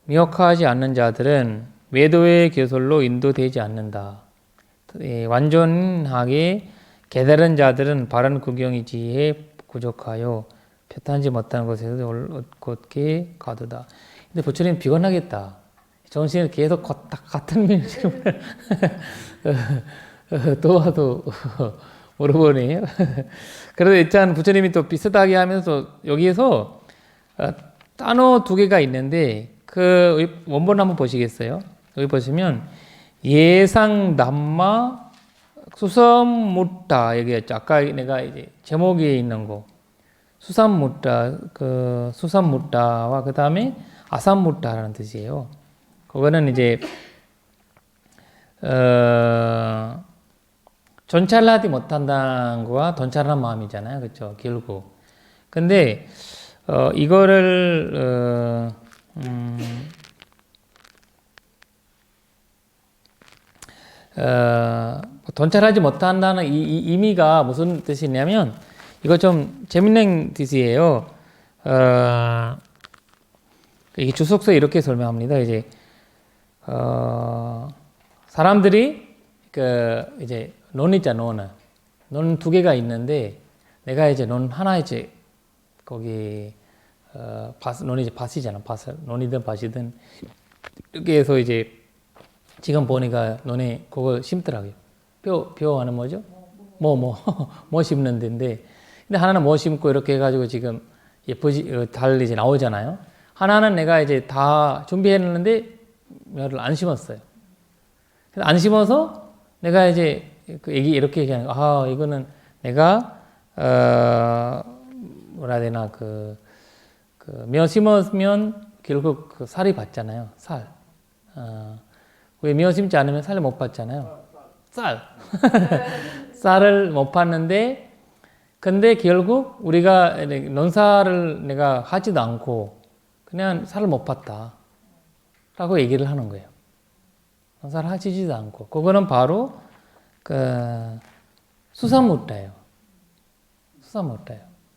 미혹하지 않는 자들은 외도의 교설로 인도되지 않는다. 완전하게 깨달은 자들은 바른 구경이 지혜에 부족하여 표탄지 못하는 곳에서 곧게 가두다. 근데 부처님 피곤하겠다. 정신을 계속 같은 민식을 또 와도 물어보네. 그래도 일단 부처님이 또 비슷하게 하면서 여기에서 단어 두 개가 있는데 그 원본 한번 보시겠어요? 여기 보시면 예상 남마 수삼무타 얘기했죠. 아까 내가 이제 제목에 있는 거 수삼무타 수삼무타와 그 다음에 아삼무타라는 뜻이에요. 그거는 이제 전찰하지 못한다는 거와 전찰한 마음이잖아요, 그렇죠? 결국. 근데 이거를 전찰하지 못한다는 이 의미가 무슨 뜻이냐면 이거 좀 재밌는 뜻이에요. 이게 주석서에 이렇게 설명합니다. 이제 사람들이 이제 논 있잖아, 논 두 개가 있는데 내가 이제 논 하나 이제 거기 논이 이제 밭이잖아, 밭을 논이든 밭이든 이렇게 해서 이제 지금 보니까 논에 그거 심더라고요. 뼈 하는 뭐죠? 뭐 심는 데인데 근데 하나는 뭐 심고 이렇게 해가지고 지금 예쁘지 달 이제 나오잖아요. 하나는 내가 이제 다 준비했는데 묘를 안 심었어요. 그래서 안 심어서 내가 이제 이렇게 얘기하는 거. 아, 이거는 내가 뭐라 해야 되나 며 심으면 결국 그 살이 받잖아요. 살. 왜 며 심지 않으면 살을 못 받잖아요. 쌀을 못 받는데 근데 결국 우리가 논사를 내가 하지도 않고 그냥 살을 못 받다 라고 얘기를 하는 거예요. 논사를 하지도 않고 그거는 바로 수사무타예요.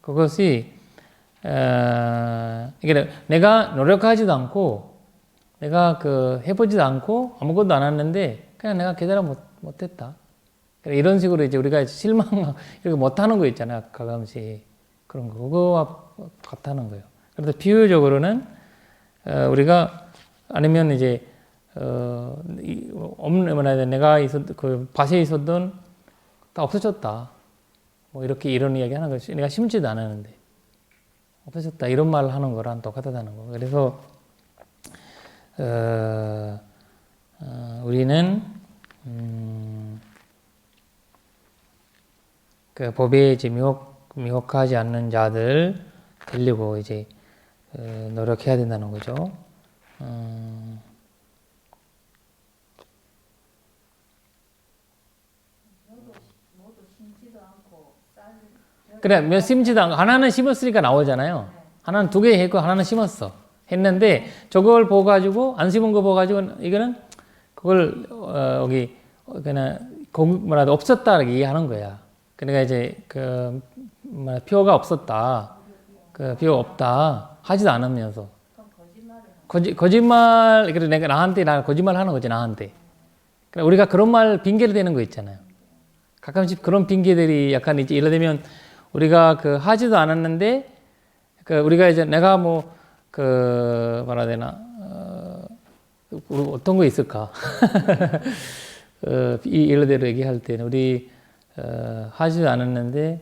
그것이 이게 내가 노력하지도 않고 내가 해보지도 않고 아무것도 안 했는데 그냥 내가 깨달아 못했다. 이런 식으로 이제 우리가 실망 이렇게 못하는 거 있잖아요. 가끔씩 그런 거 그거와 같다는 거예요. 그래서 비유적으로는 우리가 아니면 이제 없는 내가 그 밭에 있었던 다 없어졌다. 뭐 이렇게 이런 이야기 하는 거지. 내가 심지도 않았는데 없어졌다 이런 말을 하는 거랑 똑같다는 거. 그래서 우리는 그 법에 이제 미혹하지 않는 자들 되려고 이제 노력해야 된다는 거죠. 그래, 몇 심지도 않고 하나는 심었으니까 나오잖아요. 하나는 2개 했고 하나는 심었어. 했는데 저걸 보고 가지고 안 심은 거 보고 가지고 이거는 그걸 여기 그냥 뭐라도 없었다 이렇게 얘기하는 거야. 그러니까 이제 그 표가 없었다, 그 표 없다 하지도 않으면서 거짓말. 그래 내가 나한테 나 거짓말 하는 거지 나한테. 그래 우리가 그런 말 핑계를 대는 거 있잖아요. 가끔씩 그런 핑계들이 약간 이제 예를 들면 우리가 그 하지도 않았는데 그 우리가 이제 내가 뭐 그 뭐라 해야 되나 어떤 거 있을까? 이 예를 들어 얘기할 때는 우리 하지도 않았는데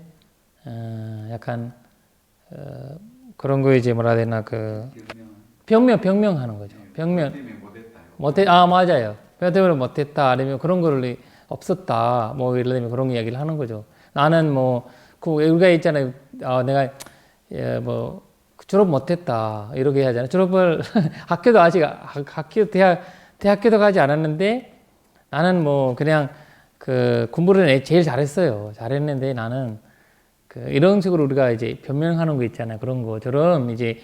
약간 그런 거 이제 뭐라 해야 되나 그 병명하는 거죠. 병명 못해 맞아요. 병 때문에 못했다 아니면 그런 거를 없었다 뭐 예를 들면 그런 이야기를 하는 거죠. 나는 뭐 그 우리가 있잖아요. 내가 뭐 졸업 못했다 이렇게 해야 하잖아요. 졸업을 학교도 아직 학교 대학교도 가지 않았는데 나는 뭐 그냥 그 공부를 제일 잘했어요. 잘했는데 나는 그 이런 식으로 우리가 이제 변명하는 거 있잖아요. 그런 것처럼 이제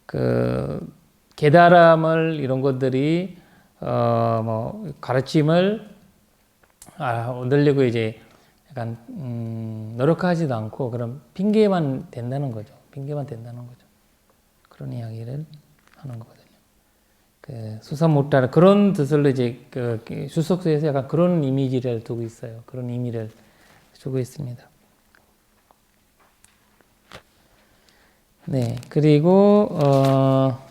그 깨달음을 이런 것들이 뭐 가르침을 얻으려고 이제 약간 노력하지도 않고 그런 핑계만 된다는 거죠. 핑계만 된다는 거죠. 그런 이야기를 하는 거거든요. 그 수사못다라 그런 뜻을 이제 그 주석서에서 약간 그런 이미지를 두고 있어요. 그런 의미를 주고 있습니다. 네, 그리고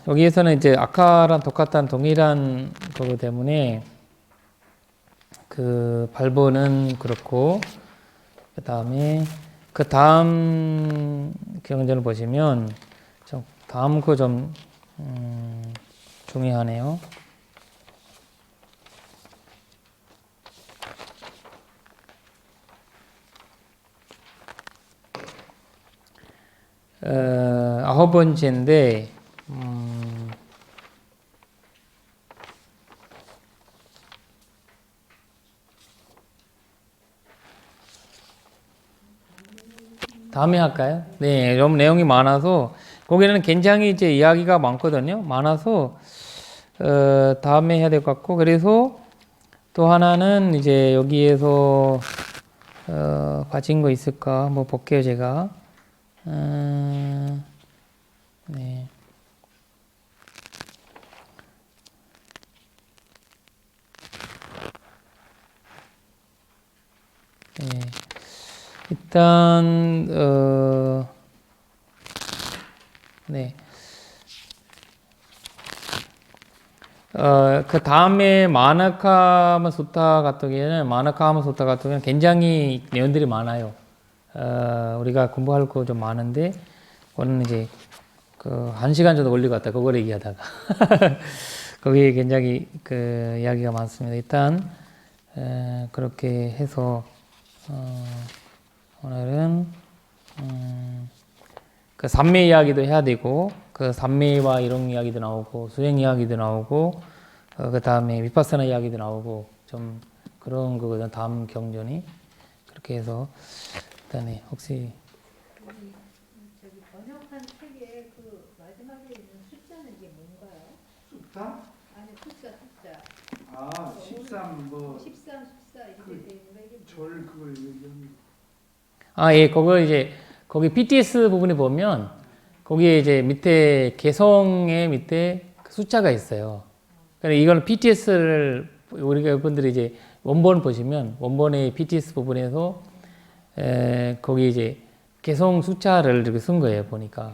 여기에서는 이제 아까랑 똑같은 동일한 거기 때문에 그 발본은 그렇고 그 다음 경전을 보시면 좀 다음 거 좀 중요하네요. 아홉 번째인데 다음에 할까요? 네, 좀 내용이 많아서 거기는 굉장히 이제 이야기가 많거든요. 많아서 다음에 해야 될 것 같고 그래서 또 하나는 이제 여기에서 빠진 거 있을까? 뭐 볼게요 제가. 네. 네. 일단 네. 그 다음에 마나카마 수타 같은 경우는 굉장히 내용들이 많아요. 우리가 공부할 거 좀 많은데 그거는 이제 그 1시간 정도 걸릴 것 같다. 그걸 얘기하다가 거기에 굉장히 그 이야기가 많습니다. 일단 그렇게 해서 오늘은 그 삼매 이야기도 해야 되고 그 삼매와 이런 이야기도 나오고 수행 이야기도 나오고 그 다음에 위파사나 이야기도 나오고 좀 그런 거거든. 다음 경전이 그렇게 해서 일단에 혹시 저기 번역한 책에 그 마지막에 있는 숫자는 이게 뭔가요? 숫자? 아니 숫자. 아 13 뭐 13, 14 이렇게 그 돼 있는 거 이게 절 그걸 얘기합니다. 예, 그거 이제 거기 BTS 부분에 보면 거기에 이제 밑에 개성의 밑에 숫자가 있어요. 그러니까 이거는 BTS를 우리가 여러분들이 이제 원본 보시면 원본의 BTS 부분에서 거기 이제 개성 숫자를 이렇게 쓴 거예요 보니까.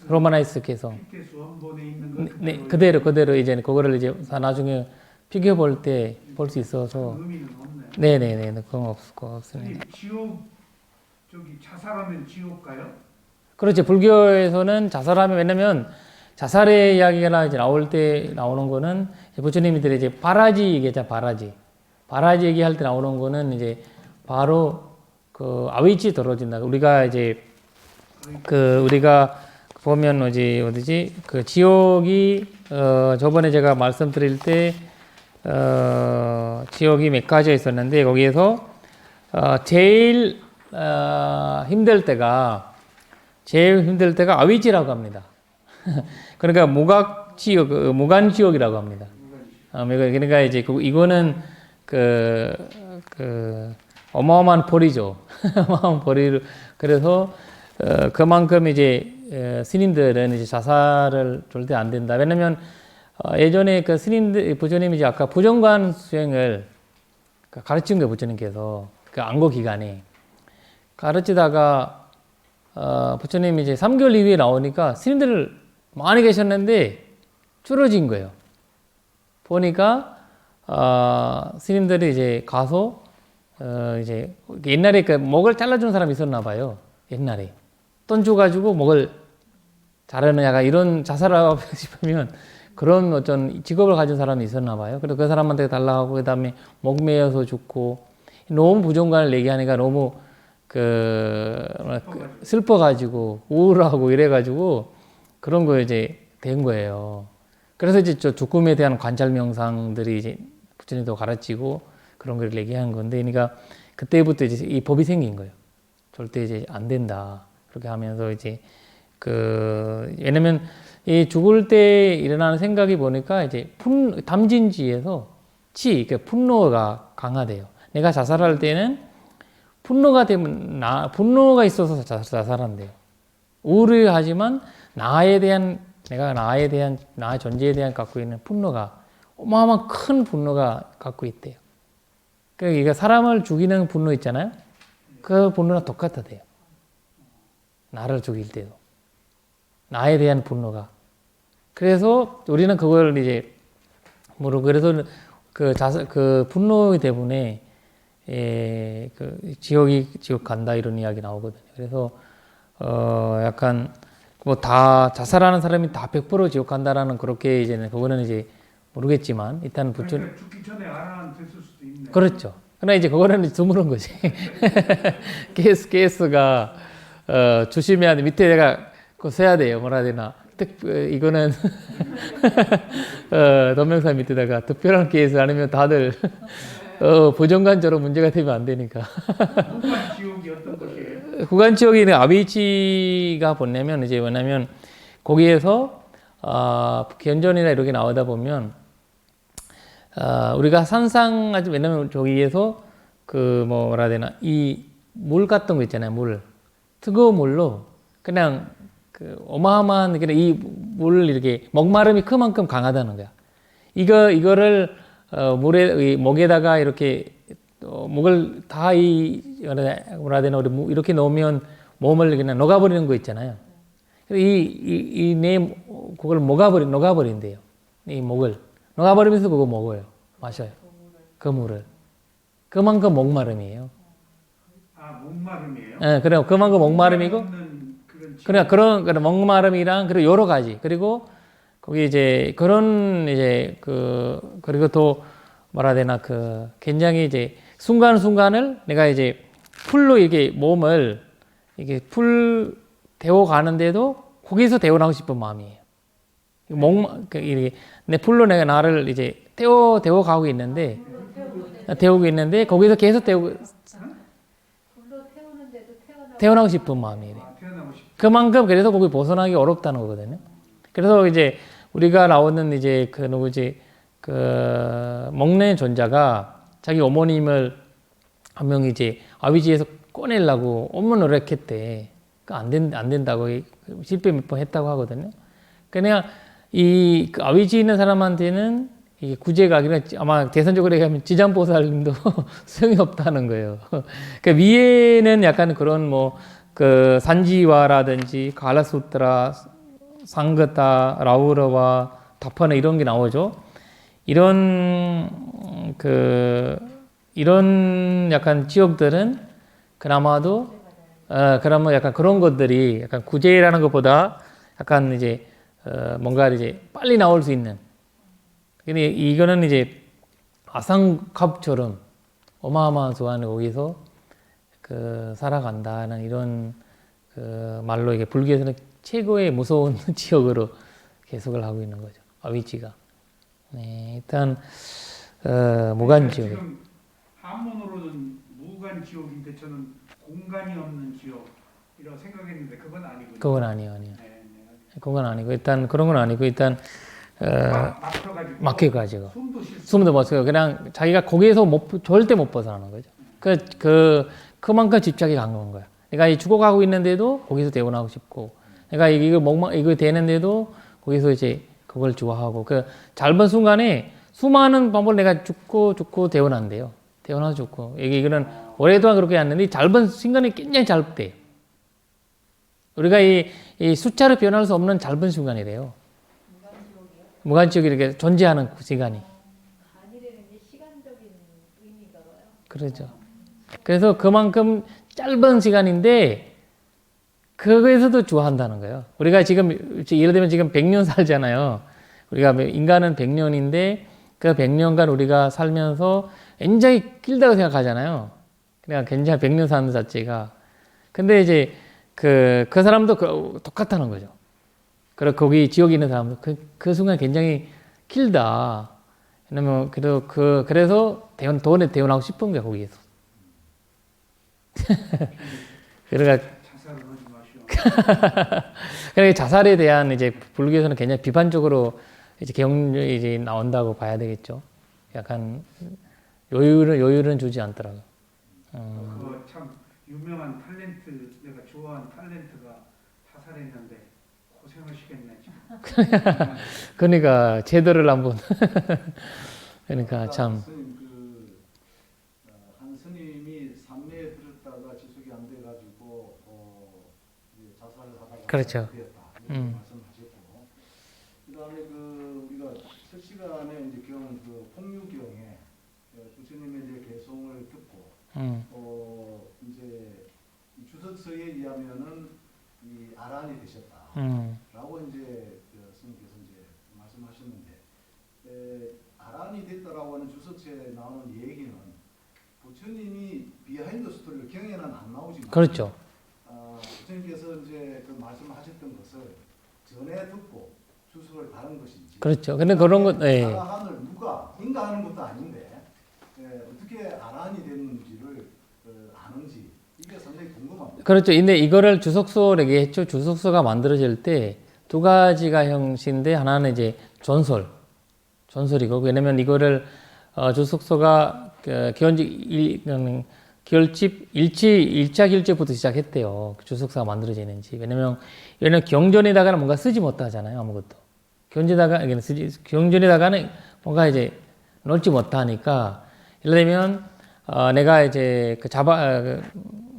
로마나이스 개성. BTS 원본에 있는 것 네, 그대로 이제 그거를 이제 나중에 비교 볼 때 볼 수 있어서. 의미는 없네요. 네네네, 그건 없습니다. 지옥 저기 자살하면 지옥 가요? 그렇죠. 불교에서는 자살하면 왜냐면 자살의 이야기가 이제 나올 때 나오는 거는 부처님들이 이제 바라지 얘기하자 바라지 얘기할 때 나오는 거는 이제 바로 그 아위치 떨어진다. 우리가 이제 그 우리가 보면 어디지 그 지역이 저번에 제가 말씀드릴 때 지역이 몇 가지 있었는데 거기에서 제일 힘들 때가 아위지라고 합니다. 그러니까 무각 지역, 무간 지역이라고 합니다. 그러니까 이제 이거는 어마어마한 벌이죠. 어마어마한 벌이. 그래서 그만큼 이제 스님들은 이제 자살을 절대 안 된다. 왜냐면 예전에 그 스님들 부처님이 이제 아까 부정관 수행을 가르친 거예요. 부처님께서 그 안고 기간에 가르치다가 부처님이 이제 3개월 이후에 나오니까 스님들 많이 계셨는데 줄어진 거예요. 보니까 스님들이 이제 가서 이제 옛날에 그 목을 잘라주는 사람이 있었나 봐요. 옛날에 돈 줘가지고 목을 자르는 약간 이런 자살하고 싶으면 그런 어떤 직업을 가진 사람이 있었나 봐요. 그래서 그 사람한테 달라고 그다음에 목 메어서 죽고 너무 부정관을 얘기하니까 너무 슬퍼가지고 우울하고 이래가지고 그런 거 이제 된 거예요. 그래서 이제 저 죽음에 대한 관찰 명상들이 이제 부처님도 가르치고 그런 걸 얘기한 건데, 그러니까 그때부터 이제 이 법이 생긴 거예요. 절대 이제 안 된다. 그렇게 하면서 이제 왜냐면 이 죽을 때 일어나는 생각이 보니까 이제 담진지에서 분노가 강하대요. 내가 자살할 때는 분노가 있어서 자살한대요. 우울하지만 나의 존재에 대한 갖고 있는 분노가 어마어마한 큰 분노가 갖고 있대요. 그러니까 사람을 죽이는 분노 있잖아요. 그 분노랑 똑같아요. 나를 죽일 때도 나에 대한 분노가. 그래서 우리는 그걸 이제 그래서 그 분노 때문에 지옥 간다 이런 이야기 나오거든요. 그래서 약간 뭐 다 자살하는 사람이 다 100% 지옥 간다라는 그렇게 이제는 그거는 이제 모르겠지만 일단 그러니까 죽기 전에 됐을 수도 있네. 그렇죠. 그러나 이제 그거는 드무른 거지. 케이스가 조심해야 돼. 밑에 내가 그거 써야 돼요. 뭐라 해야 되나. 이거는 동명사 밑에다가 특별한 케이스 아니면 다들 부정관처럼 문제가 되면 안 되니까. 무관 지옥이 어떤 것이에요? 구간 지역이 아비치가 뭐냐면 이제 뭐냐면 거기에서 견전이나 이렇게 나오다 보면 우리가 상상하지, 왜냐면 저기에서 뭐라 해야 되나 이 물 같은 거 있잖아요. 물 뜨거운 물로 그냥 어마어마한 그냥 이 물 이렇게 목마름이 그만큼 강하다는 거야. 이거를 목에다가 이렇게 목을 다 뭐라 해야 되나 우리 이렇게 넣으면 몸을 그냥 녹아버리는 거 있잖아요. 그걸 녹아버린대요. 이 목을 녹아버리면서 그거 먹어요. 마셔요. 그 물을. 그만큼 목마름이에요. 목마름이에요? 네, 그래요. 그만큼 목마름이고. 그런 목마름이랑 그리고 여러 가지. 그리고 거기 이제 그런 이제 그리고 또 뭐라 해야 되나 굉장히 이제 순간순간을 내가 이제 풀로 이렇게 몸을 이게 풀 데워 가는데도 거기서 데워나고 싶은 마음이에요. 이렇게 내 풀로 내가 나를 이제 데워 가고 있는데 거기서 계속 태어나고 싶은 마음이에요. 그만큼 그래서 거기 벗어나기 어렵다는 거거든요. 그래서 이제 우리가 나오는 이제 먹는 존자가 자기 어머님을 한 명이 이제 아비지에서 꺼내려고 엄마 노력했대. 안 된다고 실패 몇 번 했다고 하거든요. 그냥 아비지 있는 사람한테는 이게 구제가 아마 대선적으로 얘기하면 지장보살님도 소용이 없다는 거예요. 그 위에는 약간 그런 산지와라든지 갈라수트라, 상가타, 라우라와 다파나 이런 게 나오죠. 이런 약간 지역들은 그나마도 그러면 약간 그런 것들이 약간 구제라는 것보다 약간 이제 뭔가 이제 빨리 나올 수 있는. 근데 이거는 이제 아상캅처럼 어마어마한 소환을 거기서 그 살아간다는 이런 그 말로 이게 불교에서는 최고의 무서운 지옥으로 계속을 하고 있는 거죠. 위치가. 네, 일단 무간지옥. 지금 한문으로는 무간지옥인데 저는 공간이 없는 지옥이라고 생각했는데 그건 아니군요. 그건 아니에요. 네, 네. 그건 아니고 일단 그런 건 아니고 일단 막혀가지고 막혀가지고 숨도 쉴 수. 숨도 못 쉬고 그냥 자기가 거기에서 절대 못 벗어나는 거죠. 그만큼 집착이 강한 거야. 내가 이 죽어가고 있는데도 거기서 대원하고 싶고, 내가 이거 되는데도 거기서 이제 그걸 좋아하고, 그 짧은 순간에 수많은 방법을 내가 죽고 대원한대요. 대원하고 죽고. 이거는 오랫동안 그렇게 했는데 짧은 순간이 굉장히 짧대요. 우리가 이 숫자로 변할 수 없는 짧은 순간이래요. 무간지옥이 이렇게 존재하는 그 시간이. 간이라는 게 시간적인 의미가 봐요. 그렇죠. 그래서 그만큼 짧은 시간인데 그거에서도 좋아한다는 거예요. 우리가 지금 예를 들면 지금 100년 살잖아요. 우리가 인간은 100년인데 그 100년간 우리가 살면서 굉장히 길다고 생각하잖아요. 그러니까 굉장히 100년 사는 자체가. 근데 이제 그 사람도 똑같다는 거죠. 그리고 거기 지역에 있는 사람도 그 순간 굉장히 길다. 왜냐면 그래서 돈에 대원하고 싶은 거야 거기에서. 그러니까 자살을 하지 마시오. 그러니까 자살에 대한 이제 불교에서는 굉장히 비판적으로 이제 이제 나온다고 봐야 되겠죠. 약간 여유는 주지 않더라고. 그거 참 유명한 탤런트, 내가 좋아하는 탤런트가 자살했는데 고생하시겠네. 참. 그러니까 제도를 한번 그러니까 참 스님 한 스님이 산매에 들었다가 지속이 안 돼가지고 이제 자살을 하다가 그렇죠. 되었다 음. 말씀하셨고, 그다음에 우리가 첫 시간에 이제 폭류경에 부처님의 이제 개송을 듣고 이제 이 주석서에 의하면은 이 아란이 되셨다라고 이제 스님께서 이제 말씀하셨는데, 아란이 됐다라고 하는 주석서에 나오는 얘기는 부처님이 비하인드 스토리를 경에는 안 나오지만, 그렇죠. 부처님께서 이제 그 말씀하셨던 것을 전에 듣고 주석을 다른 것인지, 그렇죠. 근데 그런 것 아라한을 누가 인가하는 것도 아닌데 어떻게 아란이 됐는지를 아는지 이게 상당히 궁금합니다. 그렇죠. 근데 이거를 주석서로 얘기했죠. 주석서가 만들어질 때 두 가지가 형식인데 하나는 이제 전설이고, 왜냐면 이거를 주석서가 결집 1차 결집부터 시작했대요. 주석서가 만들어지는지. 왜냐면 경전에다가는 뭔가 쓰지 못하잖아요. 아무것도. 경전에다가는 뭔가 이제 넣지 못하니까, 예를 들면 내가 이제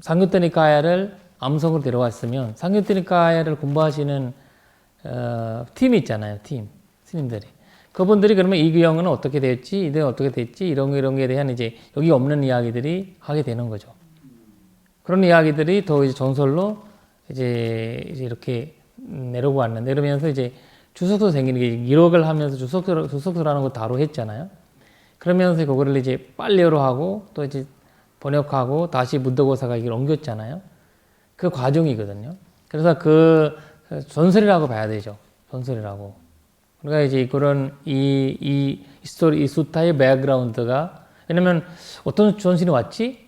상규트니카야를 암송으로 데려왔으면 상규트니카야를 공부하시는 팀이 있잖아요. 팀 스님들이. 그분들이 그러면 이 경우는 어떻게 됐지, 이게 어떻게 됐지, 이런 거에 대한 이제 여기 없는 이야기들이 하게 되는 거죠. 그런 이야기들이 더 이제 전설로 이제 이렇게 내려오고 왔는데, 그러면서 이제 주석서 생기는 게 기록을 하면서 주석서라는 거 다루 했잖아요. 그러면서 그거를 이제 빨래로 하고 또 이제 번역하고 다시 문도고사가 이걸 옮겼잖아요. 그 과정이거든요. 그래서 그 전설이라고 봐야 되죠. 전설이라고. 그러니까 이제 그런 이 스토리, 이 수타의 백그라운드가, 왜냐면 어떤 전신이 왔지?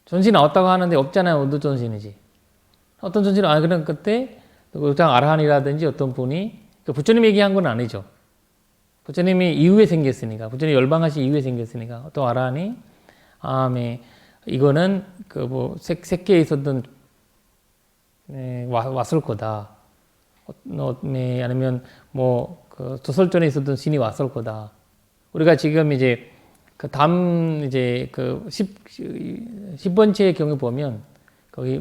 전신이 나왔다고 하는데 없잖아요. 어떤 전신이지? 어떤 전신이, 그럼 그때 그냥 아라한이라든지 어떤 분이, 부처님 얘기한 건 아니죠. 부처님이 이후에 생겼으니까, 부처님 열방하신 이후에 생겼으니까, 어떤 아라한이, 이거는 색계에 있었던 왔을 거다. 아니면 조설전에 있었던 신이 왔을 거다. 우리가 지금 이제 이제 10번째 경에 보면 거기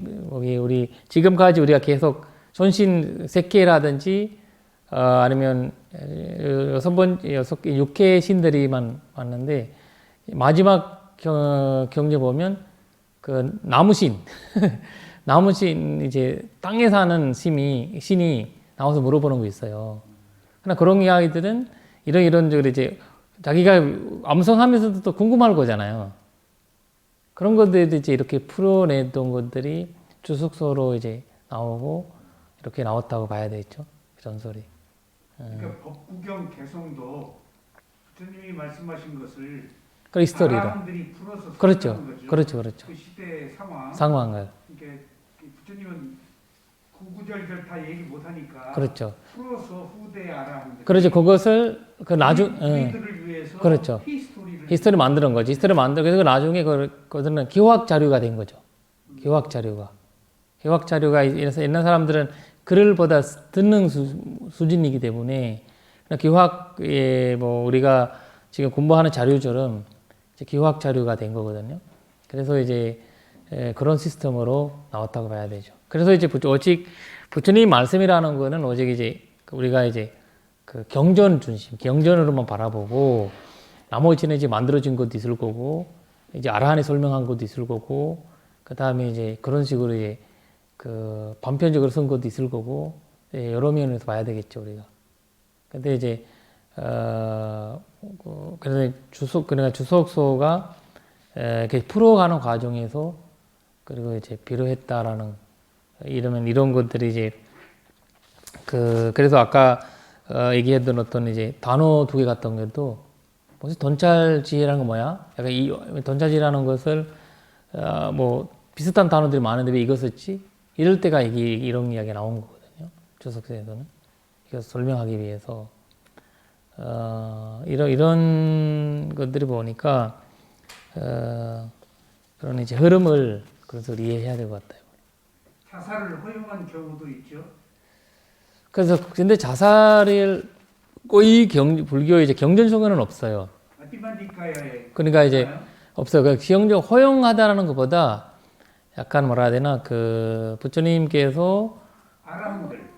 우리 지금까지 우리가 계속 전신 색계라든지 아니면 6개 신들이만 왔는데, 마지막 경제 보면 나무신 나무신 이제 땅에 사는 신이 나와서 물어보는 거 있어요. 그러나 그런 이야기들은 이런 이제 자기가 암송하면서도 또 궁금할 거잖아요. 그런 것들도 이제 이렇게 풀어냈던 것들이 주석서로 이제 나오고 이렇게 나왔다고 봐야 되겠죠. 그 전설이. 그러니까 법구경 개성도 부처님이 말씀하신 것을 그 히스토리로. 사람들이 풀어서 그렇죠. 설명한 거죠. 그렇죠. 그렇죠. 그 시대의 상황. 상황을. 그러니까 부처님은 구구절절 다 얘기 못 하니까 그렇죠. 풀어서 후대에 알아하는 거죠. 그렇죠. 그것을 그 나중 우리들을 위해서 그렇죠. 히스토리를 히스토리 만드는 거지. 히스토리 만들고 그래서 나중에 그거는 기호학 자료가 된 거죠. 기호학 자료가. 기호학 자료가 이래서 옛날 사람들은 글을 보다 듣는 수준이기 때문에 기호학에 뭐 우리가 지금 공부하는 자료처럼 이제 기호학 자료가 된 거거든요. 그래서 이제 그런 시스템으로 나왔다고 봐야 되죠. 그래서 이제 오직 부처님 말씀이라는 거는 오직 이제 우리가 이제 그 경전 중심, 경전으로만 바라보고 나머지는 이제 만들어진 것도 있을 거고 이제 아라한이 설명한 것도 있을 거고 그 다음에 이제 그런 식으로 이제 그 반편적으로 쓴 것도 있을 거고 여러 면에서 봐야 되겠죠 우리가. 근데 이제 그래서 그러니까 주석서가 이렇게 풀어가는 과정에서 그리고 이제 필요했다라는 이런 것들이 이제 그래서 아까 얘기했던 어떤 이제 단어 두 개 같은 것도 무슨 돈찰지라는 건 뭐야? 약간 이 돈찰지라는 것을 뭐 비슷한 단어들이 많은데 왜 이거 썼지? 이럴 때가 이런 이야기가 나온 거거든요. 주석서에서는 이거 설명하기 위해서 이런 것들이 보니까 그런 이제 흐름을 그래서 이해해야 될 것 같아요. 자살을 허용한 경우도 있죠. 그래서 근데 자살을 거의 불교의 이제 경전성에는 없어요. 아티만니카야에 그러니까 이제 없어요. 그 기형적 허용하다라는 것보다 약간 뭐라 해야 되나 그 부처님께서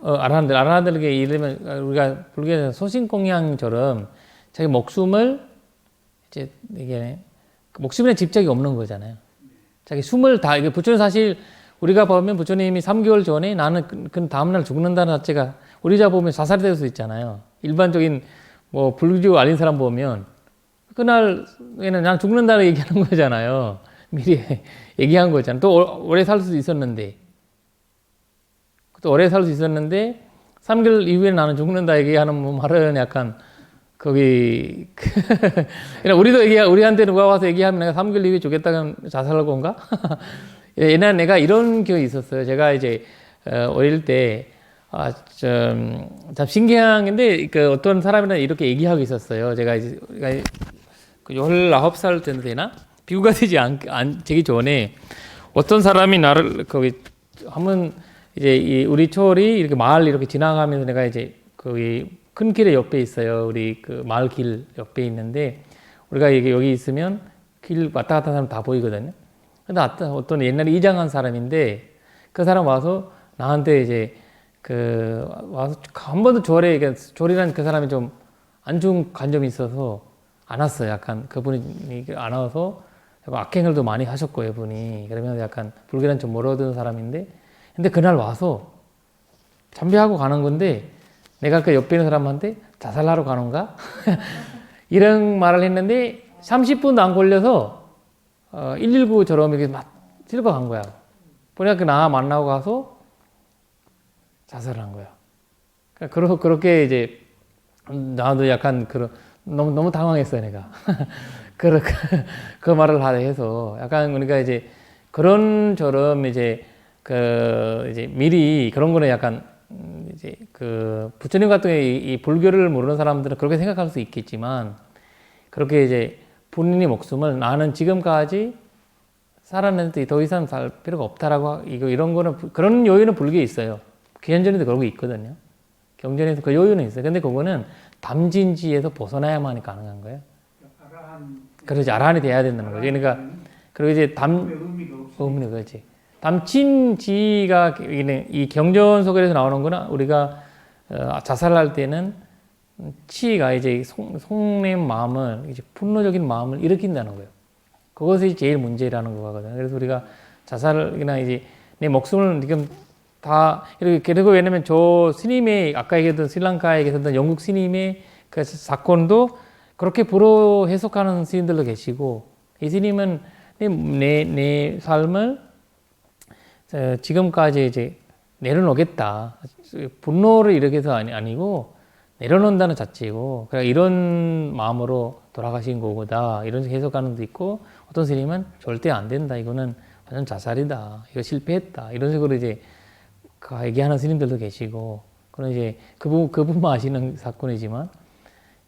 아라한들에게 이르면 우리가 불교에서 소신공양처럼 자기 목숨을 이제 이게 목숨에 집착이 없는 거잖아요. 자기 숨을 다 이게 부처님 사실 우리가 보면 부처님이 3개월 전에 나는 그 다음날 죽는다는 자체가 우리가 보면 자살이 될 수 있잖아요. 일반적인 뭐 불교 아닌 사람 보면 그날에는 난 죽는다고 얘기하는 거잖아요. 미리 얘기한 거잖아요. 또 오래 살 수도 있었는데 또 오래 살 수 있었는데 3개월 이후에 나는 죽는다 얘기하는 말은 약간 거기 우리도 우리한테 누가 와서 얘기하면 내가 3개월 이후에 죽겠다면 자살할 건가? 옛날에 내가 이런 기억이 있었어요. 제가 이제 어릴 때 참 신기한 건데 그 어떤 사람이랑 이렇게 얘기하고 있었어요. 제가 이제 19살 때는 되나? 비교가 되지 되기 전에 어떤 사람이 나를 거기 한번 이제 우리 초월이 이렇게 마을 이렇게 지나가면서 내가 이제 거기 큰 길의 옆에 있어요. 우리 그 마을 길 옆에 있는데 우리가 여기 있으면 길 왔다 갔다 하는 사람 다 보이거든요. 근데 어떤 옛날에 이장한 사람인데 그 사람 와서 나한테 이제 와서 한 번도 졸이란 그 사람이 좀 안 좋은 관점이 있어서 안 왔어요. 약간 그분이 안 와서 악행을 도 많이 하셨고 이분이 그러면 약간 불교랑 좀 멀어든 사람인데 근데 그날 와서 참배하고 가는 건데 내가 그 옆에 있는 사람한테 자살하러 가는가? 이런 말을 했는데 30분도 안 걸려서 119처럼 이렇게 막 들고 간 거야. 보니까 나 만나고 가서 자살을 한 거야. 그렇게 이제 나도 약간 너무 당황했어요, 내가. 그 말을 해서 약간 그러니까 이제 그런처럼 이제 이제 미리 그런 거는 약간 이제 부처님 같은 경우에 이 불교를 모르는 사람들은 그렇게 생각할 수 있겠지만 그렇게 이제 본인의 목숨을 나는 지금까지 살았는데 더 이상 살 필요가 없다라고 이런 거는 그런 요인은 불교에 있어요. 기현전에도 그런 거 있거든요. 경전에서 그 요인은 있어요. 근데 그거는 담진지에서 벗어나야만 가능한 거예요. 그렇지 아라한이 돼야 된다는 거죠. 그러니까 그리고 이제 의미가 그렇지. 담진지가 이 경전 속에서 나오는 거는 우리가 자살할 때는 치가 이제 속내 마음을 이제 분노적인 마음을 일으킨다는 거예요. 그것이 제일 문제라는 거거든요. 그래서 우리가 자살이나 이제 내 목숨을 지금 다 이렇게 그리고 왜냐면 저 스님의 아까 얘기했던 스리랑카에 계셨던 영국 스님의 그 사건도 그렇게 불어 해석하는 스님들도 계시고 이 스님은 내 삶을 지금까지 이제 내려놓겠다. 분노를 일으켜서 아니고 내려놓는다는 자체이고, 그러니까 이런 마음으로 돌아가신 거고다. 이런 해석하는 도 있고, 어떤 스님은 절대 안 된다. 이거는 완전 자살이다. 이거 실패했다. 이런 식으로 이제 얘기하는 스님들도 계시고, 그런 이제 그분만 아시는 사건이지만,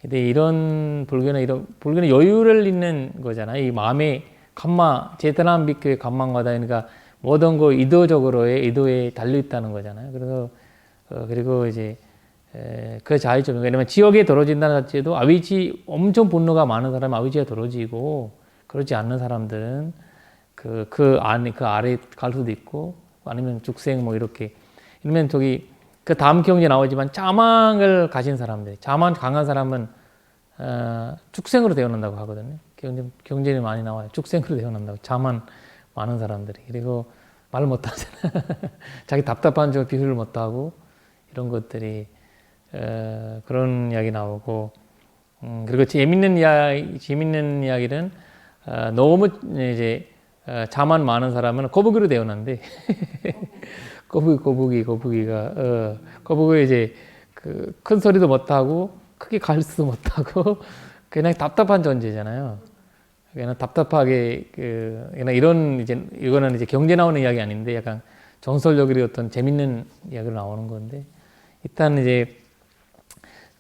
근데 이런 불교는 여유를 잇는 거잖아요. 이 마음의 제타남 비교의 감망과다. 그러니까 모든 거 의도에 달려 있다는 거잖아요. 그래서 그리고 이제 그 자의점. 왜냐면 지옥에 떨어진다는 자체도 엄청 분노가 많은 사람은 아비지에 떨어지고, 그렇지 않는 사람들은 그 아래 갈 수도 있고, 아니면 죽생 뭐 이렇게. 이러면 그 다음 경제 나오지만 자망을 가진 사람들, 자망 강한 사람은 축생으로 되어난다고 하거든요. 경전이 많이 나와요. 축생으로 되어난다고. 자만 많은 사람들이. 그리고 말 못하잖아. 자기 답답한 점 비유를 못하고 이런 것들이 그런 이야기 나오고, 그리고 재밌는 이야기는 너무 이제 자만 많은 사람은 거북이로 되어난대. 거북이가 이제 큰 소리도 못하고 크게 갈 수도 못하고 그냥 답답한 존재잖아요. 그냥 답답하게 그냥 이거는 이제 경제 나오는 이야기 아닌데 약간 정설적으로 어떤 재밌는 이야기로 나오는 건데, 일단 이제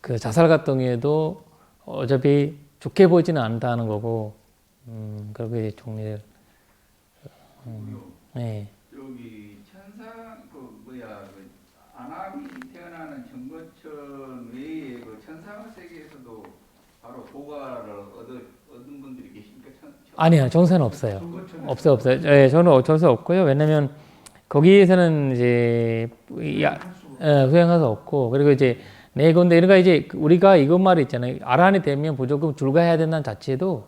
그 자살 같은 경우에도 어차피 좋게 보지는 않다는 거고, 그렇게 이제 종리를 네. 여기 아남이 태어나는 정거천 외에 천상 세계에서도 바로 도가를 얻은 분들이 계십니까? 아니요, 정사는 없어요. 없어요. 예, 저는 정사 없고요. 왜냐면 거기에서는 이제 수행할 수 없고, 그리고 이제 근데 그러니까 이제 우리가 이것 말이 있잖아요. 아란이 되면 무조건 줄가해야 된다는 자체도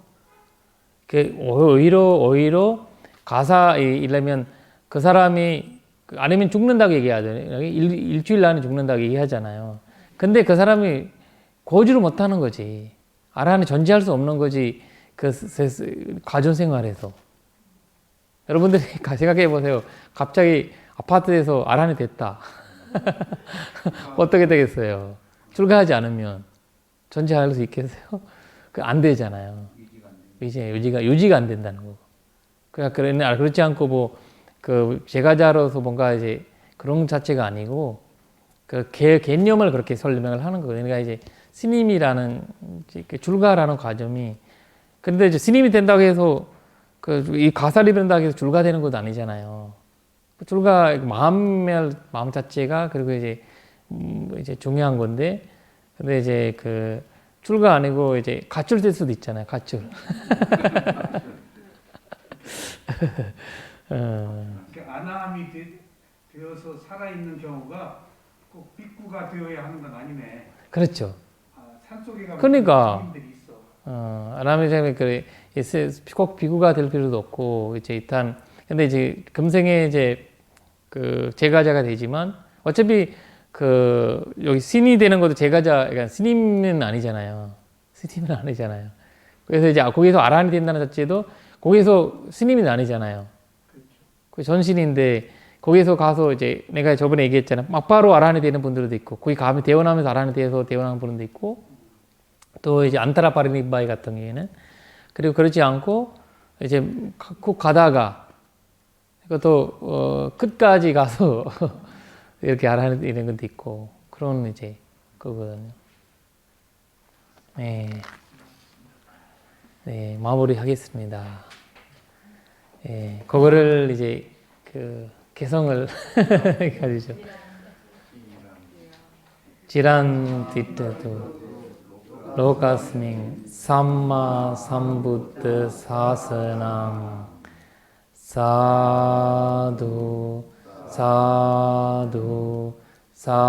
오히려 가사이려면 그 사람이 아니면 죽는다고 얘기하잖아요. 일주일 안에 죽는다고 얘기하잖아요. 근데 그 사람이 거주를 못하는 거지. 아란이 존재할 수 없는 거지. 가정 생활에서. 여러분들이 생각해 보세요. 갑자기 아파트에서 아란이 됐다. 어떻게 되겠어요? 출가하지 않으면 존재할 수 있겠어요? 안 되잖아요. 유지가 안 된다는 거고. 그렇지 않고 제가자로서 뭔가 이제 그런 자체가 아니고 개념을 그렇게 설명을 하는 거거든요. 그러니까 이제 스님이라는 줄가라는 과정이, 근데 이제 스님이 된다고 해서 이 가사리 된다고 해서 줄가 되는 것도 아니잖아요. 줄가 마음 자체가 그리고 이제 중요한 건데, 근데 이제 줄가 아니고 이제 가출 될 수도 있잖아요. 가출. 아나함이 되어서 살아있는 경우가 꼭 빅구가 되어야 하는 건 아니네. 그렇죠. 산속에 가면 그러니까 스님들이 있어. 아나함이 꼭 비구가 될 필요도 없고, 이제 일단 근데 이제 금생에 이제 제가자가 되지만 어차피 여기 신이 되는 것도 그러니까 스님은 아니잖아요. 스님은 아니잖아요. 그래서 이제 거기서 아란이 된다는 자체도 거기서 스님이 아니잖아요. 그 전신인데 거기서 가서 이제 내가 저번에 얘기했잖아요. 막바로 아란이 되는 분들도 있고, 거기 가면 대원하면서 아란이 돼서 대원하는 분들도 있고, 또 이제 안타라파리니바이 같은 경우에는, 그리고 그렇지 않고 이제 꼭 가다가 그것도 끝까지 가서 이렇게 아란이 되는 것도 있고, 그런 이제 그거거든요. 네, 마무리 하겠습니다. 그거를 이제 개성을 가지죠. 지란 디테도 로가스밍 삼마 삼부트 사스낭 사두 사두 사두